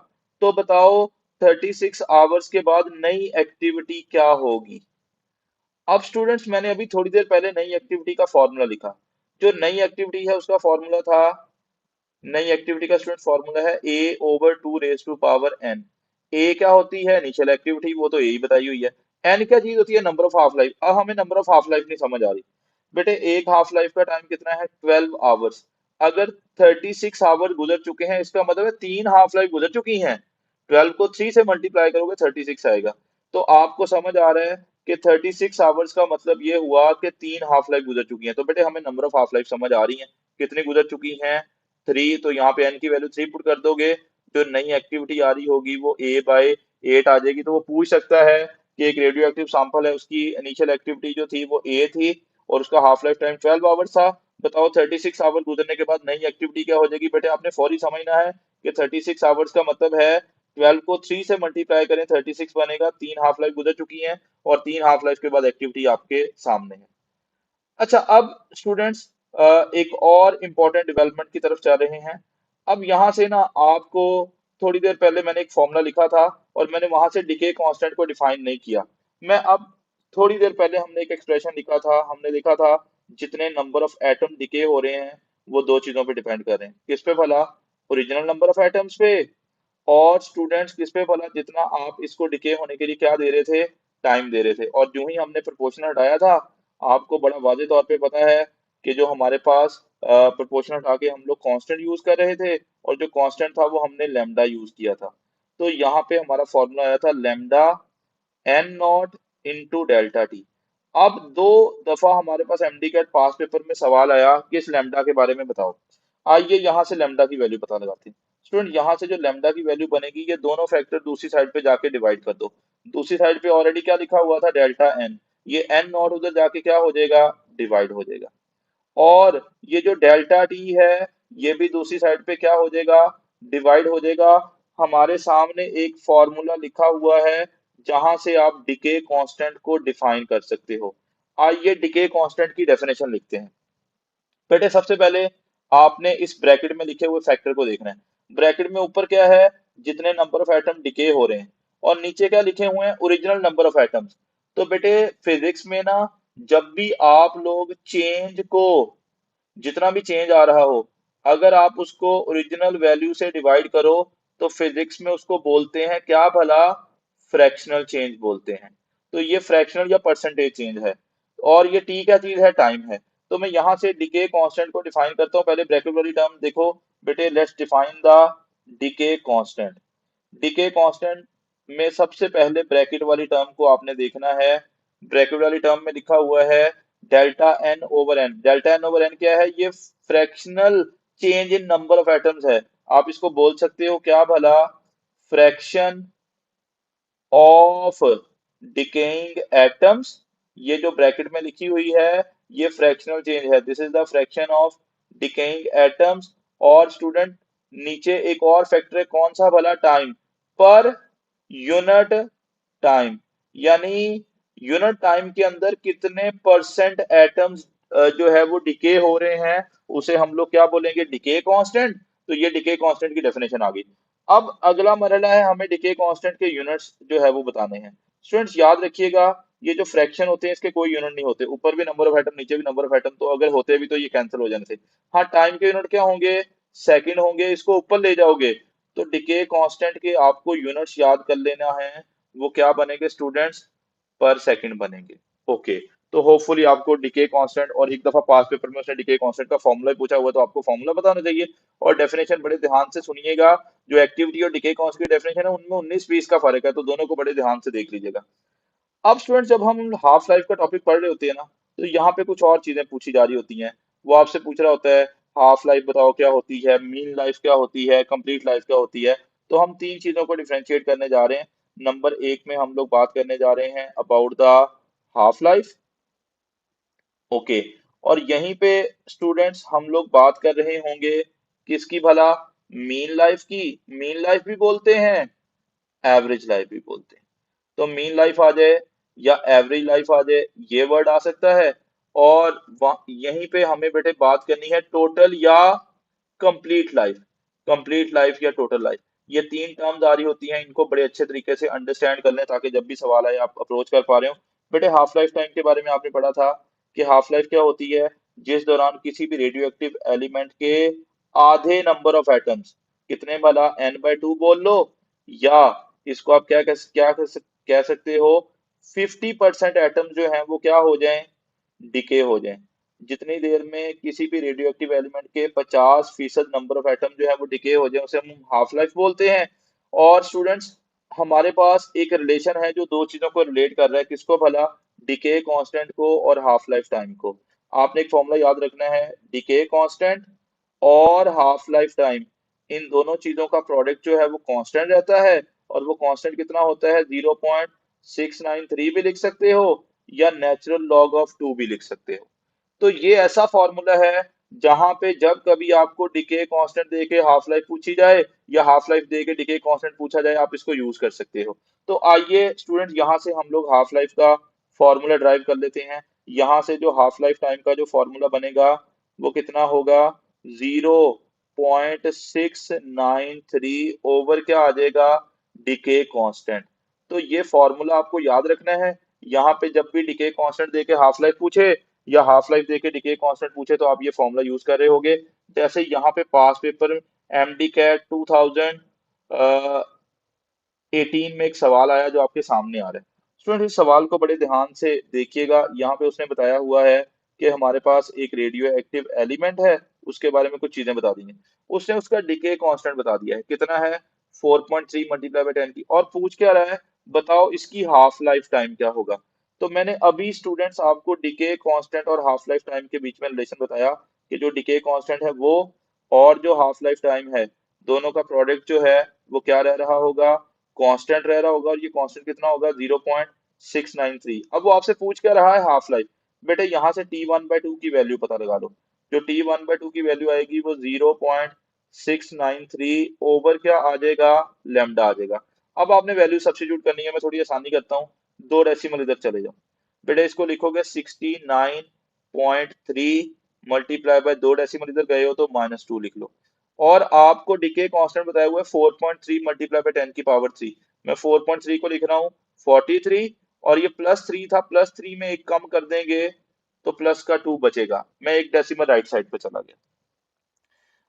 तो बताओ 36 आवर्स के बाद नई एक्टिविटी क्या होगी। अब स्टूडेंट्स मैंने अभी थोड़ी देर पहले नई एक्टिविटी का फॉर्मूला लिखा। जो नई एक्टिविटी है उसका फॉर्मूला था, नई एक्टिविटी का स्टूडेंट फॉर्मूला है a over two raise to power n. A क्या होती है, इनिशियल एक्टिविटी, वो तो यही बताई हुई है। एन क्या चीज होती है, नंबर ऑफ हाफ लाइफ। अब हमें नंबर ऑफ हाफ लाइफ नहीं समझ आ रही। बेटे एक हाफ लाइफ का टाइम कितना है, 12 आवर्स। अगर 36 आवर गुजर चुके हैं, इसका मतलब है 3 हाफ लाइफ गुजर चुकी हैं। 12 को 3 से मल्टीप्लाई करोगे 36 आएगा। तो आपको समझ आ रहा है कि 36 आवर्स का मतलब ये हुआ कि 3 हाफ लाइफ गुजर चुकी हैं। तो बेटे हमें नंबर ऑफ हाफ लाइफ समझ आ रही है, कितनी गुजर चुकी हैं, 3। तो यहाँ पे एन की वैल्यू 3 पुट कर दोगे, जो नई एक्टिविटी आ रही होगी वो A/8 आ जाएगी। तो वो पूछ सकता है कि एक रेडियो एक्टिव सैंपल है, उसकी इनिशियल एक्टिविटी जो थी वो ए थी और उसका हाफ लाइफ टाइम 12 आवर्स था। बताओ 36 आवर गुजरने के बाद नई एक्टिविटी क्या हो जाएगी। बेटे आपने फौरी समझना है कि 36 आवर्स का मतलब है 12 को 3 से मल्टीप्लाई करें 36 बनेगा, 3 हाफ लाइफ गुजर चुकी हैं और 3 हाफ लाइफ के बाद एक्टिविटी आपके सामने है। अच्छा, अब स्टूडेंट्स एक और इम्पोर्टेंट डेवलपमेंट की तरफ चल रहे हैं। अब यहाँ से ना आपको, थोड़ी देर पहले मैंने एक फॉर्मूला लिखा था और मैंने वहां से डिके कांस्टेंट को डिफाइन नहीं किया। मैं अब, थोड़ी देर पहले हमने एक एक्सप्रेशन लिखा था, हमने लिखा था जितने नंबर ऑफ एटम डिके हो रहे हैं वो दो चीजों पे डिपेंड कर रहे हैं। किस पे भला, ओरिजिनल नंबर ऑफ एटम्स पे, और स्टूडेंट्स किस पे भला, जितना आप इसको डिके होने के लिए क्या दे रहे थे, टाइम दे रहे थे। और जो ही हमने प्रोपोर्शनल हटाया था, आपको बड़ा वाजे तौर पे पता है कि जो हमारे पास प्रोपोर्शनल हटा के हम लोग कांस्टेंट यूज कर रहे थे, और जो कांस्टेंट था वो हमने लैम्डा यूज किया था। तो यहाँ पे हमारा फॉर्मूला आया था lambda N nought into delta t. अब दो दफा हमारे पास एमडी कैट पास पेपर में सवाल आया कि इस लैम्डा के बारे में बताओ। आइए यहाँ से लैम्डा की वैल्यू पता लगाते हैं। स्टूडेंट यहाँ से जो लैम्डा की वैल्यू बनेगी, ये दोनों फैक्टर दूसरी साइड पे जाके डिवाइड कर दो। दूसरी साइड पे ऑलरेडी क्या लिखा हुआ था, डेल्टा एन। ये एन नॉट उधर जाके क्या हो जाएगा, डिवाइड हो जाएगा। और ये जो डेल्टा टी है, ये भी दूसरी साइड पे क्या हो जाएगा, डिवाइड हो जाएगा। हमारे सामने एक फॉर्मूला लिखा हुआ है जहां से आप डिके कांस्टेंट को डिफाइन कर सकते हो। आइए डिके कांस्टेंट की डेफिनेशन लिखते हैं। बेटे सबसे पहले आपने इस ब्रैकेट में लिखे हुए फैक्टर को देखना है। ब्रैकेट में ऊपर क्या है, जितने नंबर ऑफ एटम डिके हो रहे हैं, और नीचे क्या लिखे हुए हैं, ओरिजिनल नंबर ऑफ एटम्स। तो बेटे फिजिक्स में ना, जब भी आप लोग चेंज को, जितना भी चेंज आ रहा हो, अगर आप उसको ओरिजिनल वैल्यू से डिवाइड करो, तो फिजिक्स में उसको बोलते हैं क्या भला, फ्रैक्शनल चेंज बोलते हैं। तो ये फ्रैक्शनल या परसेंटेज चेंज है। और ये टी क्या चीज है, टाइम है। तो मैं यहाँ से डिके कांस्टेंट को डिफाइन करता हूँ। पहले ब्रैकेट वाली टर्म देखो बेटे, let's define the decay constant. Decay constant में सबसे पहले ब्रैकेट वाली टर्म को आपने देखना है। ब्रैकेट वाली टर्म में लिखा हुआ है delta N over N. Delta N over N क्या है, ये fractional change in number of atoms है। आप इसको बोल सकते हो क्या भला, फ्रैक्शन ऑफ डिकेइंग एटम्स। ये जो ब्रैकेट में लिखी हुई है ये फ्रैक्शनल चेंज है, this is the fraction of decaying atoms. और स्टूडेंट नीचे एक और फैक्टर है, कौन सा भला, टाइम, पर यूनिट टाइम। यानी यूनिट टाइम के अंदर कितने परसेंट एटम्स जो है वो डिके हो रहे हैं, उसे हम लोग क्या बोलेंगे, डिके कांस्टेंट। तो ये डिके कांस्टेंट की डेफिनेशन आ गई। अब अगला मरहला है, हमें डिके कांस्टेंट के यूनिट्स जो है वो बताने हैं। स्टूडेंट्स याद रखिएगा, ये जो फ्रैक्शन होते हैं इसके कोई यूनिट नहीं होते, ऊपर भी नंबर ऑफ एटम नीचे भी नंबर ऑफ एटम, तो अगर होते भी तो ये कैंसिल हो जाने थे। हाँ, टाइम के यूनिट क्या होंगे, सेकंड होंगे। इसको ऊपर ले जाओगे तो डिके कांस्टेंट के आपको यूनिट्स याद कर लेना है, वो क्या बनेंगे स्टूडेंट्स, पर सेकंड बनेंगे। ओके, तो होपफुली आपको डिके कांस्टेंट, और एक दफा पास पेपर में उसने डिके कांस्टेंट का फॉर्मूला पूछा हुआ, तो आपको फॉर्मूला बताना चाहिए। और डेफिनेशन बड़े ध्यान से सुनिएगा, जो एक्टिविटी और डिके कांस्टेंट की डेफिनेशन है उनमें 19-20 का फर्क है, तो दोनों को बड़े ध्यान से देख लीजिएगा। अब स्टूडेंट जब हम हाफ लाइफ का टॉपिक पढ़ रहे होते हैं ना, तो यहाँ पे कुछ और चीजें पूछी जा रही होती हैं। वो आपसे पूछ रहा होता है हाफ लाइफ बताओ क्या होती है, मीन लाइफ क्या होती है, कंप्लीट लाइफ क्या होती है। तो हम तीन चीजों को डिफरेंशिएट करने जा रहे हैं। नंबर एक में हम लोग बात करने जा रहे हैं about the half life. Okay, और यहीं पे स्टूडेंट्स हम लोग बात कर रहे होंगे किसकी भला, मीन लाइफ की। मीन लाइफ भी बोलते हैं, एवरेज लाइफ भी बोलते हैं। तो मीन लाइफ आ जाए या एवरेज लाइफ आ जाए, ये वर्ड आ सकता है। और यहीं पे हमें बेटे बात करनी है टोटल या कंप्लीट लाइफ। कंप्लीट लाइफ या टोटल लाइफ, ये तीन टर्म्स आ रही होती हैं, इनको बड़े अच्छे तरीके से अंडरस्टैंड कर लें ताकि जब भी सवाल आए आप अप्रोच कर पा रहे हो। बेटे हाफ लाइफ टाइम के बारे में आपने पढ़ा था कि हाफ लाइफ क्या होती है, जिस दौरान किसी भी रेडियो एक्टिव एलिमेंट के आधे नंबर ऑफ एटम्स, कितने वाला n/2 बोल लो, या इसको आप कह सकते हो 50% एटम जो है वो क्या हो जाएं, डिके हो जाएं। जितनी देर में किसी भी रेडियो एक्टिव एलिमेंट के 50% नंबर ऑफ एटम जो है वो डिके हो जाए उसे हम हाफ लाइफ बोलते हैं। और स्टूडेंट्स, हमारे पास एक रिलेशन है जो दो चीजों को रिलेट कर रहा है, किसको भला, डिके कांस्टेंट को और हाफ लाइफ टाइम को। आपने एक फॉर्मूला याद रखना है, डिके कांस्टेंट और हाफ लाइफ टाइम, इन दोनों चीजों का प्रोडक्ट जो है वो कांस्टेंट रहता है, और वो कांस्टेंट कितना होता है, 0.693 भी लिख सकते हो या नेचुरल लॉग ऑफ 2 भी लिख सकते हो। तो ये ऐसा फॉर्मूला है जहां पे जब कभी आपको डिके कांस्टेंट दे के हाफ लाइफ पूछी जाए या हाफ लाइफ दे के डिके कांस्टेंट पूछा जाए, आप इसको यूज कर सकते हो। तो आइए स्टूडेंट, यहाँ से हम लोग हाफ लाइफ का फॉर्मूला ड्राइव कर लेते हैं। यहाँ से जो हाफ लाइफ टाइम का जो फॉर्मूला बनेगा वो कितना होगा, 0.693 ओवर क्या आ जाएगा, डिके कांस्टेंट। तो ये फॉर्मूला आपको याद रखना है। यहाँ पे जब भी डिके कांस्टेंट देके हाफ लाइफ पूछे या हाफ लाइफ देके डिके कांस्टेंट पूछे तो आप ये फॉर्मूला यूज कर रहे होगे। जैसे यहाँ पे पास पेपर एमडी कैट 2018 में एक सवाल आया जो आपके सामने आ रहा है। स्टूडेंट, इस सवाल को बड़े ध्यान से देखिएगा। यहाँ पे उसने बताया हुआ है कि हमारे पास एक रेडियो एक्टिव एलिमेंट है, उसके बारे में कुछ चीजें बता दी हैं। उसने उसका डिके कांस्टेंट बता दिया है, कितना है, 4.3 मल्टीप्लाई बाय 10 की, और पूछ क्या रहा है, बताओ इसकी हाफ लाइफ टाइम क्या होगा। तो मैंने अभी स्टूडेंट्स आपको डिके कांस्टेंट और हाफ लाइफ टाइम के बीच में रिलेशन बताया कि जो डिके कांस्टेंट है वो और जो हाफ लाइफ टाइम है, दोनों का प्रोडक्ट जो है वो क्या रह रहा होगा, कांस्टेंट रह रहा होगा, और ये कांस्टेंट कितना होगा, 0.693। अब वो आपसे पूछ क्या रहा है, हाफ लाइफ। बेटे यहाँ से t1/2 की वैल्यू पता लगा लो। जो t1/2 की वैल्यू आएगी वो 0.693 ओवर क्या आ जाएगा, लेमडा आ जाएगा। अब आपने वैल्यू सब्स्टिट्यूट करनी है, मैं थोड़ी आसानी करता हूँ, दो डेसिमल इधर चले जाओ। बेटे इसको लिखोगे 69.3 मल्टीप्लाई बाय दो डेसिमल इधर गए हो तो -2 लिख लो। और आपको डिके कांस्टेंट बताया हुआ है 4.3 मल्टीप्लाई बाय 10 की पावर 3। मैं 4.3 को लिख रहा हूँ 43, और ये +3 था, +3 में एक कम कर देंगे तो प्लस का 2 बचेगा, मैं एक डेसिमल राइट साइड पे चला गया।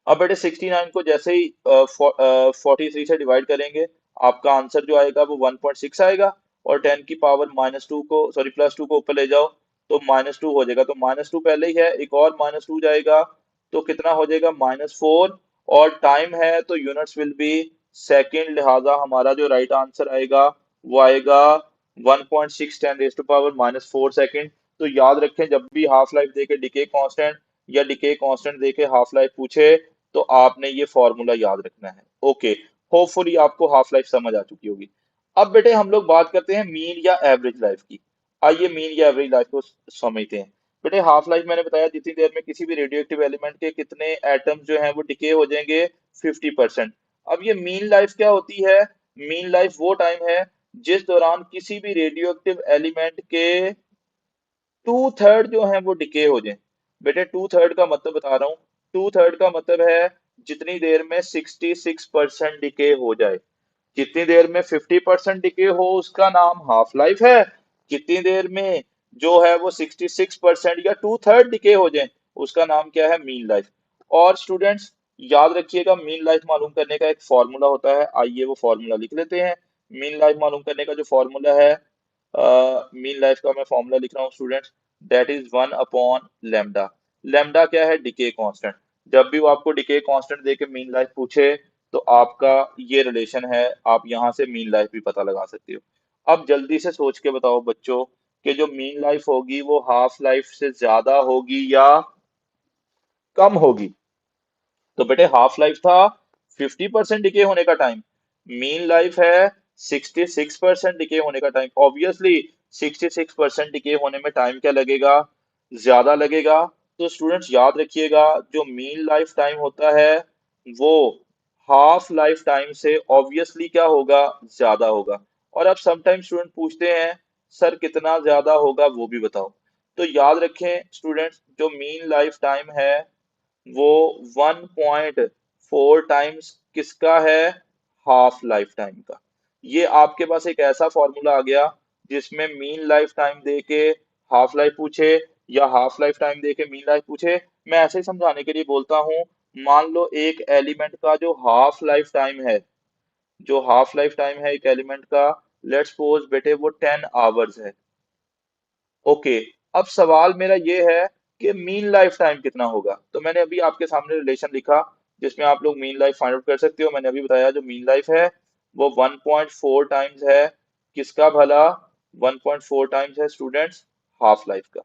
अब बेटे 69 को जैसे ही 43 से डिवाइड करेंगे, आपका आंसर जो आएगा वो 1.6 आएगा, और 10 की पावर -2 को, सॉरी +2 को ऊपर ले जाओ तो -2 हो जाएगा। तो -2 पहले ही है, एक और -2 जाएगा तो कितना हो जाएगा, -4। और टाइम है तो यूनिट्स विल बी सेकेंड, लिहाजा हमारा जो राइट आंसर आएगा वो आएगा 1.6 10⁻⁻⁴ सेकेंड। तो याद रखें, जब भी हाफ लाइफ देके डिके कांस्टेंट या डिके कांस्टेंट देके हाफ लाइफ पूछे तो आपने ये फॉर्मूला याद रखना है। ओके, होपफुली आपको हाफ लाइफ समझ आ चुकी होगी। अब बेटे हम लोग बात करते हैं मीन या एवरेज लाइफ की। आइए मीन या एवरेज लाइफ को समझते हैं। बेटे हाफ लाइफ मैंने बताया जितनी देर में किसी भी रेडियो एक्टिव एलिमेंट के कितने एटम्स जो हैं वो डिके हो जाएंगे, 50%। अब ये मीन लाइफ क्या होती है, मीन लाइफ वो टाइम है जिस दौरान किसी भी रेडियो एक्टिव एलिमेंट के 2/3 जो है वो डिके हो जाए। बेटे 2/3 का मतलब बता रहा हूँ, 2/3 का मतलब है जितनी देर में 66% डिके हो जाए। जितनी देर में 50% डिके हो उसका नाम हाफ लाइफ है, जितनी देर में जो है वो 66% या 2/3 डिके हो जाए उसका नाम क्या है, मीन लाइफ। और स्टूडेंट्स याद रखिएगा, मीन लाइफ मालूम करने का एक फॉर्मूला होता है, आइए वो फॉर्मूला लिख लेते हैं। मीन लाइफ मालूम करने का जो फॉर्मूला है, मीन लाइफ का मैं फॉर्मूला लिख रहा हूँ students, that is 1 upon lambda. Lambda क्या है, डिके कांस्टेंट। जब भी वो आपको डिके कांस्टेंट देके मीन लाइफ पूछे तो आपका ये रिलेशन है, आप यहाँ से मीन लाइफ भी पता लगा सकते हो। अब जल्दी से सोच के बताओ बच्चों कि जो मीन लाइफ होगी वो हाफ लाइफ से ज्यादा होगी या कम होगी। तो बेटे हाफ लाइफ था 50% डिके होने का टाइम, मीन लाइफ है 66% डिके होने का टाइम। ऑब्वियसली 66% डिके होने में टाइम क्या लगेगा, ज्यादा लगेगा। तो स्टूडेंट्स याद रखिएगा, जो मीन लाइफ टाइम होता है वो हाफ लाइफ टाइम से ऑब्वियसली क्या होगा, ज्यादा होगा। और अब समटाइम स्टूडेंट पूछते हैं सर कितना ज्यादा होगा वो भी बताओ। तो याद रखें स्टूडेंट्स, जो मीन लाइफ टाइम है वो 1.4 टाइम्स किसका है, हाफ लाइफ टाइम का। ये आपके पास एक ऐसा फॉर्मूला आ गया जिसमें मीन लाइफ टाइम दे के हाफ लाइफ पूछे या हाफ लाइफ टाइम दे के मीन लाइफ पूछे, मैं ऐसे ही समझाने के लिए बोलता हूँ। मान लो एक एलिमेंट का जो हाफ लाइफ टाइम है, जो हाफ लाइफ टाइम है एक एलिमेंट का, लेट्स सपोज बेटे वो 10 आवर्स है। ओके, अब सवाल मेरा ये है कि मीन लाइफ टाइम कितना होगा। तो मैंने अभी आपके सामने रिलेशन लिखा जिसमें आप लोग मीन लाइफ फाइंड आउट कर सकते हो। मैंने अभी बताया जो मीन लाइफ है वो 1.4 टाइम्स है किसका भला, 1.4 टाइम्स है स्टूडेंट्स हाफ लाइफ का।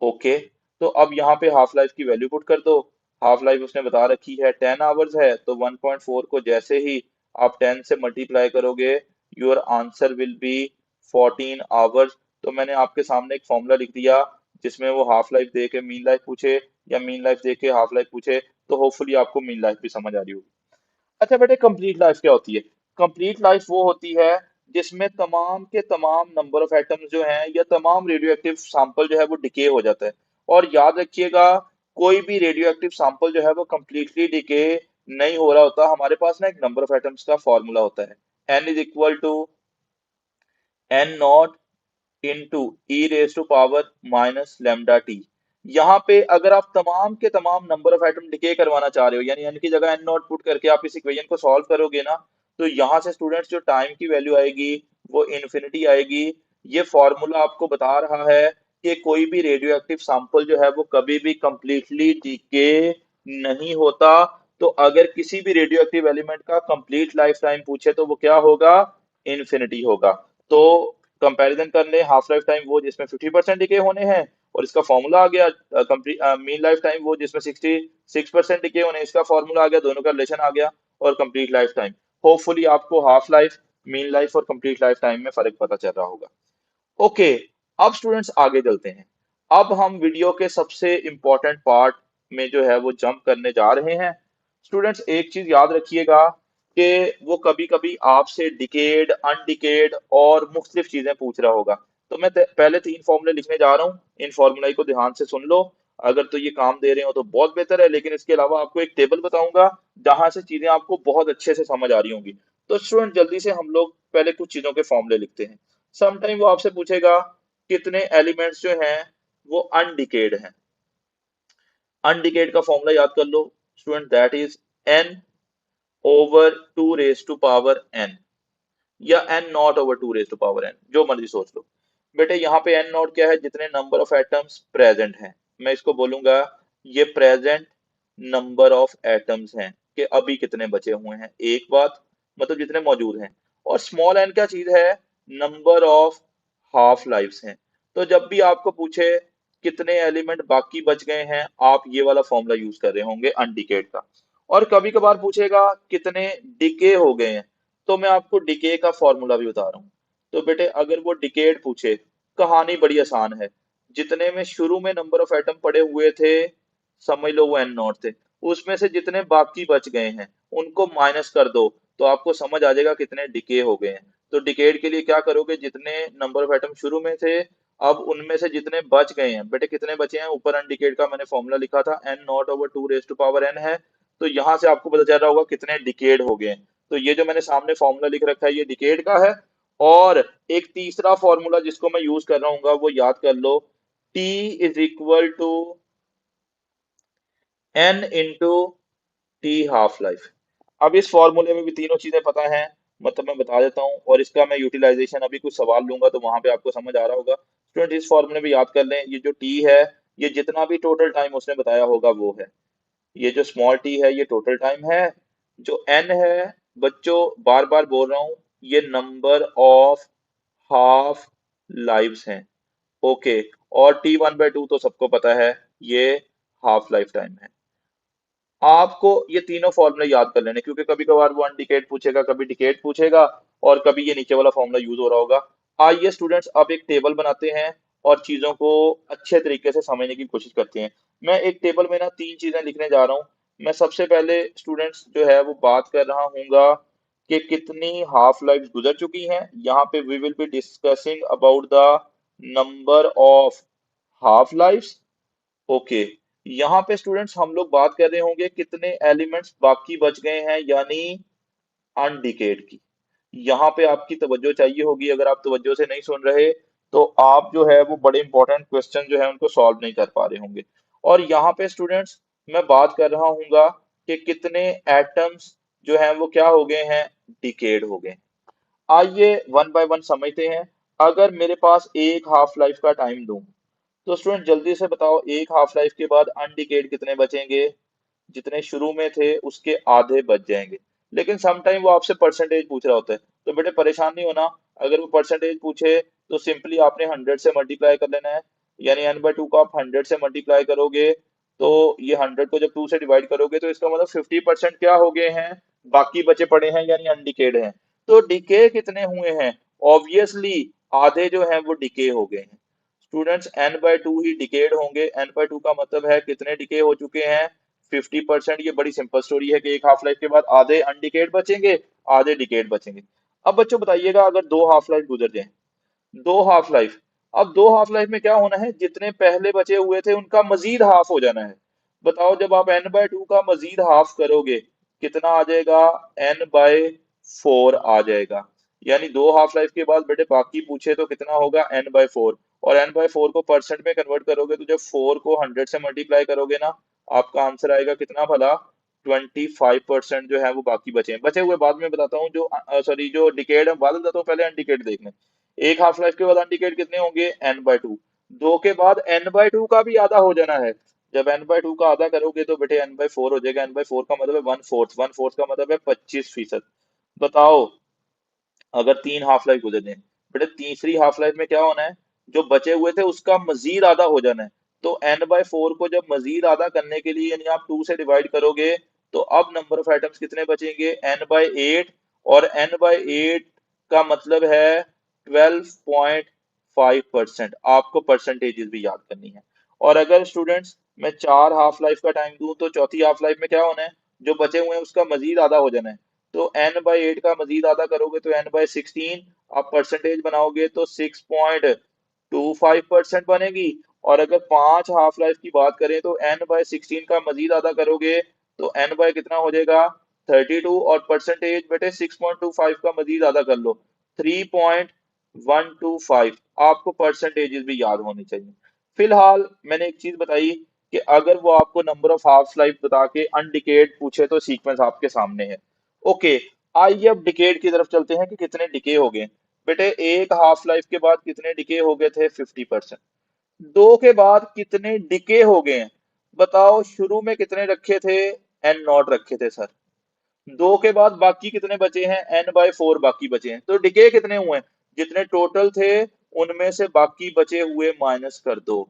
ओके, तो अब यहाँ पे हाफ लाइफ की वैल्यू पुट कर दो। हाफ लाइफ उसने बता रखी है 10 आवर्स है, तो 1.4 को जैसे ही आप 10 से मल्टीप्लाई करोगे your answer will be 14 hours. तो मैंने आपके सामने एक फॉर्मूला लिख दिया जिसमें वो हाफ लाइफ दे के मीन लाइफ पूछे या मीन लाइफ दे के हाफ लाइफ पूछे, तो होपफुली आपको मीन लाइफ भी समझ आ रही होगी। अच्छा बेटे, कंप्लीट लाइफ क्या होती है? कंप्लीट लाइफ वो होती है जिसमें तमाम के तमाम नंबर ऑफ एटम्स जो हैं या तमाम रेडियो एक्टिव सैंपल जो है वो डिके हो जाता है। और याद रखिएगा, कोई भी रेडियो एक्टिव सैंपल जो है वो कंप्लीटली डिके नहीं हो रहा होता। हमारे पास ना एक नंबर ऑफ एटम्स का फॉर्मूला होता है, n is equal to n nought into e raise to power minus lambda t. यहाँ पे अगर आप तमाम के तमाम नंबर ऑफ एटम डिके करवाना चाह रहे हो, यानी n की जगह n नॉट पुट करके आप इस इक्वेशन को सॉल्व करोगे ना, तो यहाँ से स्टूडेंट्स जो टाइम की वैल्यू आएगी वो इन्फिनिटी आएगी। ये फॉर्मूला आपको बता रहा है कि कोई भी रेडियो एक्टिव सैंपल जो है वो कभी भी कंप्लीटली डिके नहीं होता। तो अगर किसी भी रेडियो एक्टिव एलिमेंट का कंप्लीट लाइफ टाइम पूछे तो वो क्या होगा, इन्फिनिटी होगा। तो कंपैरिजन कर ले, हाफ लाइफ टाइम वो जिसमें 50% डिके होने हैं और इसका फॉर्मूला आ गया, मीन लाइफ टाइम वो जिसमें 66% डिके होने हैं, इसका फॉर्मूला आ गया, दोनों का रिलेशन आ गया। और कंप्लीट लाइफ टाइम, होपफुली आपको हाफ लाइफ, मीन लाइफ और कंप्लीट लाइफ टाइम में फर्क पता चल रहा होगा। ओके, अब स्टूडेंट्स आगे चलते हैं। अब हम वीडियो के सबसे इंपॉर्टेंट पार्ट में जो है वो जंप करने जा रहे हैं। स्टूडेंट्स एक चीज याद रखिएगा कि वो कभी कभी आपसे डिकेड, अनडिकेड और मुख्तलिफ चीजें पूछ रहा होगा। तो मैं पहले 3 फॉर्मूले लिखने जा रहा हूँ, इन फॉर्मूला को ध्यान से सुन लो। अगर तो ये काम दे रहे हो तो बहुत बेहतर है, लेकिन इसके अलावा आपको एक टेबल बताऊंगा जहां से चीजें आपको बहुत अच्छे से समझ आ रही होंगी। तो स्टूडेंट जल्दी से हम लोग पहले कुछ चीजों के फॉर्मूले लिखते हैं। समटाइम वो आपसे पूछेगा कितने एलिमेंट्स जो हैं वो अनडिकेड हैं। अनडिकेड का फॉर्मूला याद कर लो student, that is n over 2 raise to power n, या n naught over 2 raise to power n, जो मर्जी सोच लो। बेटे यहाँ पे n नॉट क्या है, जितने नंबर ऑफ एटम्स प्रेजेंट हैं। मैं इसको बोलूंगा ये प्रेजेंट नंबर ऑफ एटम्स हैं कि अभी कितने बचे हुए हैं, एक बात, मतलब जितने मौजूद हैं। और स्मॉल n क्या चीज है, नंबर ऑफ हाफ लाइफ्स हैं। तो जब भी आपको पूछे कितने एलिमेंट बाकी बच गए हैं, आप ये वाला फॉर्मूला यूज कर रहे होंगे अनडिकेड का। और कभी कभार पूछेगा कितने डिके हो गए हैं, तो मैं आपको डिके का फॉर्मूला भी बता रहा हूँ। तो बेटे अगर वो डिकेड पूछे, कहानी बड़ी आसान है। जितने में शुरू में नंबर ऑफ एटम पड़े हुए थे, समझ लो वो एन नॉट थे, उसमें से जितने बाकी बच गए हैं उनको माइनस कर दो, तो आपको समझ आ जाएगा कितने डिके हो गए हैं। तो डिकेड के लिए क्या करोगे, जितने नंबर ऑफ एटम शुरू में थे, अब उनमें से जितने बच गए हैं, बेटे कितने बचे हैं, ऊपर अनडिकेड का मैंने फॉर्मूला लिखा था, N nought over 2 raise to power n है। तो यहाँ से आपको पता चल रहा होगा कितने डिकेड हो गए हैं। तो ये जो मैंने सामने फॉर्मूला लिख रखा है ये डिकेड का है। और एक तीसरा फॉर्मूला जिसको मैं यूज कर रहा हूँ वो याद कर लो, T is equal to n into t half life. अब इस फॉर्मूले में भी तीनों चीजें पता हैं, मतलब मैं बता देता हूँ, और इसका मैं यूटिलाइजेशन अभी कुछ सवाल लूंगा तो वहां पे आपको समझ आ रहा होगा। स्टूडेंट इस फॉर्मूले में याद कर लें, ये जो टी है ये जितना भी टोटल टाइम उसने बताया होगा वो है, ये जो स्मॉल टी है ये टोटल टाइम है। जो एन है बच्चों, बार बार बोल रहा हूं, ये नंबर ऑफ हाफ लाइव्स हैं। ओके, और T1/2 तो सबको पता है, ये हाफ लाइफ टाइम है। आपको ये तीनों फॉर्मूले याद कर लेने, क्योंकि कभी कभार वो अनडिकेट पूछेगा, कभी डिकेट पूछेगा, और कभी ये नीचे वाला फॉर्मूला यूज हो रहा होगा। आइए स्टूडेंट्स अब एक टेबल बनाते हैं और चीजों को अच्छे तरीके से समझने की कोशिश करते हैं। मैं एक टेबल में ना 3 चीजें लिखने जा रहा हूँ। मैं सबसे पहले स्टूडेंट्स जो है वो बात कर रहा हूँगा कि कितनी हाफ लाइफ गुजर चुकी हैं। यहाँ पे we will be discussing about the number of half life. Okay, यहाँ पे स्टूडेंट्स हम लोग बात कर रहे होंगे कितने एलिमेंट्स बाकी बच गए हैं, यानी अनडिकेड की। यहाँ पे आपकी तवज्जो चाहिए होगी, अगर आप तवज्जो से नहीं सुन रहे तो आप जो है वो बड़े इंपॉर्टेंट क्वेश्चन जो है उनको सॉल्व नहीं कर पा रहे होंगे। और यहाँ पे स्टूडेंट्स मैं बात कर रहा हूँगा कि कितने एटम्स जो हैं वो क्या हो गए हैं, डिकेड हो गए। आइए वन बाय वन समझते हैं। अगर मेरे पास एक हाफ लाइफ का टाइम दूं तो स्टूडेंट जल्दी से बताओ, एक हाफ लाइफ के बाद अनडिकेड कितने बचेंगे? जितने शुरू में थे उसके आधे बच जाएंगे। लेकिन सम टाइम वो आपसे परसेंटेज पूछ रहा होता है, तो बेटे परेशान नहीं होना। अगर वो परसेंटेज पूछे तो सिंपली आपने 100 से मल्टीप्लाई कर लेना है, यानी n/2 को आप 100 से मल्टीप्लाई करोगे तो ये 100 को जब 2 से डिवाइड करोगे तो इसका मतलब 50% क्या हो गए हैं, बाकी बचे पड़े हैं, यानी अनडिकेड हैं। तो डिके कितने हुए हैं? ऑब्वियसली आधे जो हैं वो डिके हो गए हैं। स्टूडेंट्स n/2 ही डिकेड होंगे। n/2 का मतलब है कितने डिके हो चुके हैं, 50%। ये बड़ी सिंपल स्टोरी है कि एक हाफ लाइफ के बाद आधे अनडिकेड बचेंगे, आधे डिकेड बचेंगे। अब बच्चों बताइएगा, अगर दो हाफ लाइफ गुजर जाए, दो हाफ लाइफ, अब दो हाफ लाइफ में क्या होना है, जितने पहले बचे हुए थे उनका मजीद हाफ हो जाना है। बताओ जब आप n/2 का मजीद हाफ करोगे कितना आ जाएगा, n/4 आ जाएगा। यानी दो हाफ लाइफ के बाद बेटे बाकी पूछे तो कितना होगा, n/4। और n/4 को परसेंट में कन्वर्ट करोगे तो जब 4 को 100 से मल्टीप्लाई करोगे ना, आपका आंसर आएगा कितना भला, 25% जो है वो बाकी बचे हैं। बचे हुए बाद में बताता हूँ, जो सॉरी जो डिकेड है बाद में बताता हूँ, पहले अनडिकेड देख लें। एक हाफ लाइफ के बाद अनडिकेड कितने होंगे, n/2। दो के बाद n/2 का भी आधा हो जाना है। जब n/2 का आधा करोगे तो बेटे n/4 हो जाएगा। n/4 का मतलब है 1/4, 1/4 का मतलब है 25%। बताओ अगर तीन हाफ लाइफ गुजर जाए, बेटे तीसरी हाफ लाइफ में क्या होना है, जो बचे हुए थे उसका मजीद आधा हो जाना है। तो n/4 को जब मजीद आधा करने के लिए यानी आप 2 से डिवाइड करोगे तो अब नंबर ऑफ एटम्स कितने बचेंगे, n/8। और n/8 का मतलब है 12.5%। आपको परसेंटेजेस भी याद करनी है। और अगर स्टूडेंट्स मैं चार हाफ लाइफ का टाइम दूं तो चौथी हाफ लाइफ में क्या होना है, जो बचे हुए हैं उसका मजीद आधा हो जाना है। तो n/8 का मजीद आधा करोगे तो n/16, आप परसेंटेज बनाओगे तो 6.25% बनेगी। और अगर पांच हाफ लाइफ की बात करें तो n/16 का मजीद आधा करोगे तो n बाय कितना हो जाएगा, 32। और परसेंटेज बेटे 6.25 का मजीद आधा कर लो, 3.125। आपको परसेंटेजेस भी याद होनी चाहिए। फिलहाल मैंने एक चीज बताई कि अगर वो आपको नंबर ऑफ हाफ लाइफ बता के अनडिकेड पूछे तो सीक्वेंस आपके सामने है। ओके, आइए अब डिकेड की तरफ चलते हैं कि कितने डिके हो गए। बेटे एक हाफ लाइफ के बाद कितने डिके हो गए थे, 50%। दो के बाद कितने डिके हो गए हैं, बताओ शुरू में कितने रखे थे, n0 रखे थे सर। दो के बाद बाकी कितने बचे हैं, n/4 बाकी बचे हैं। तो डिके कितने हुए हैं, जितने टोटल थे उनमें से बाकी बचे हुए माइनस कर दो।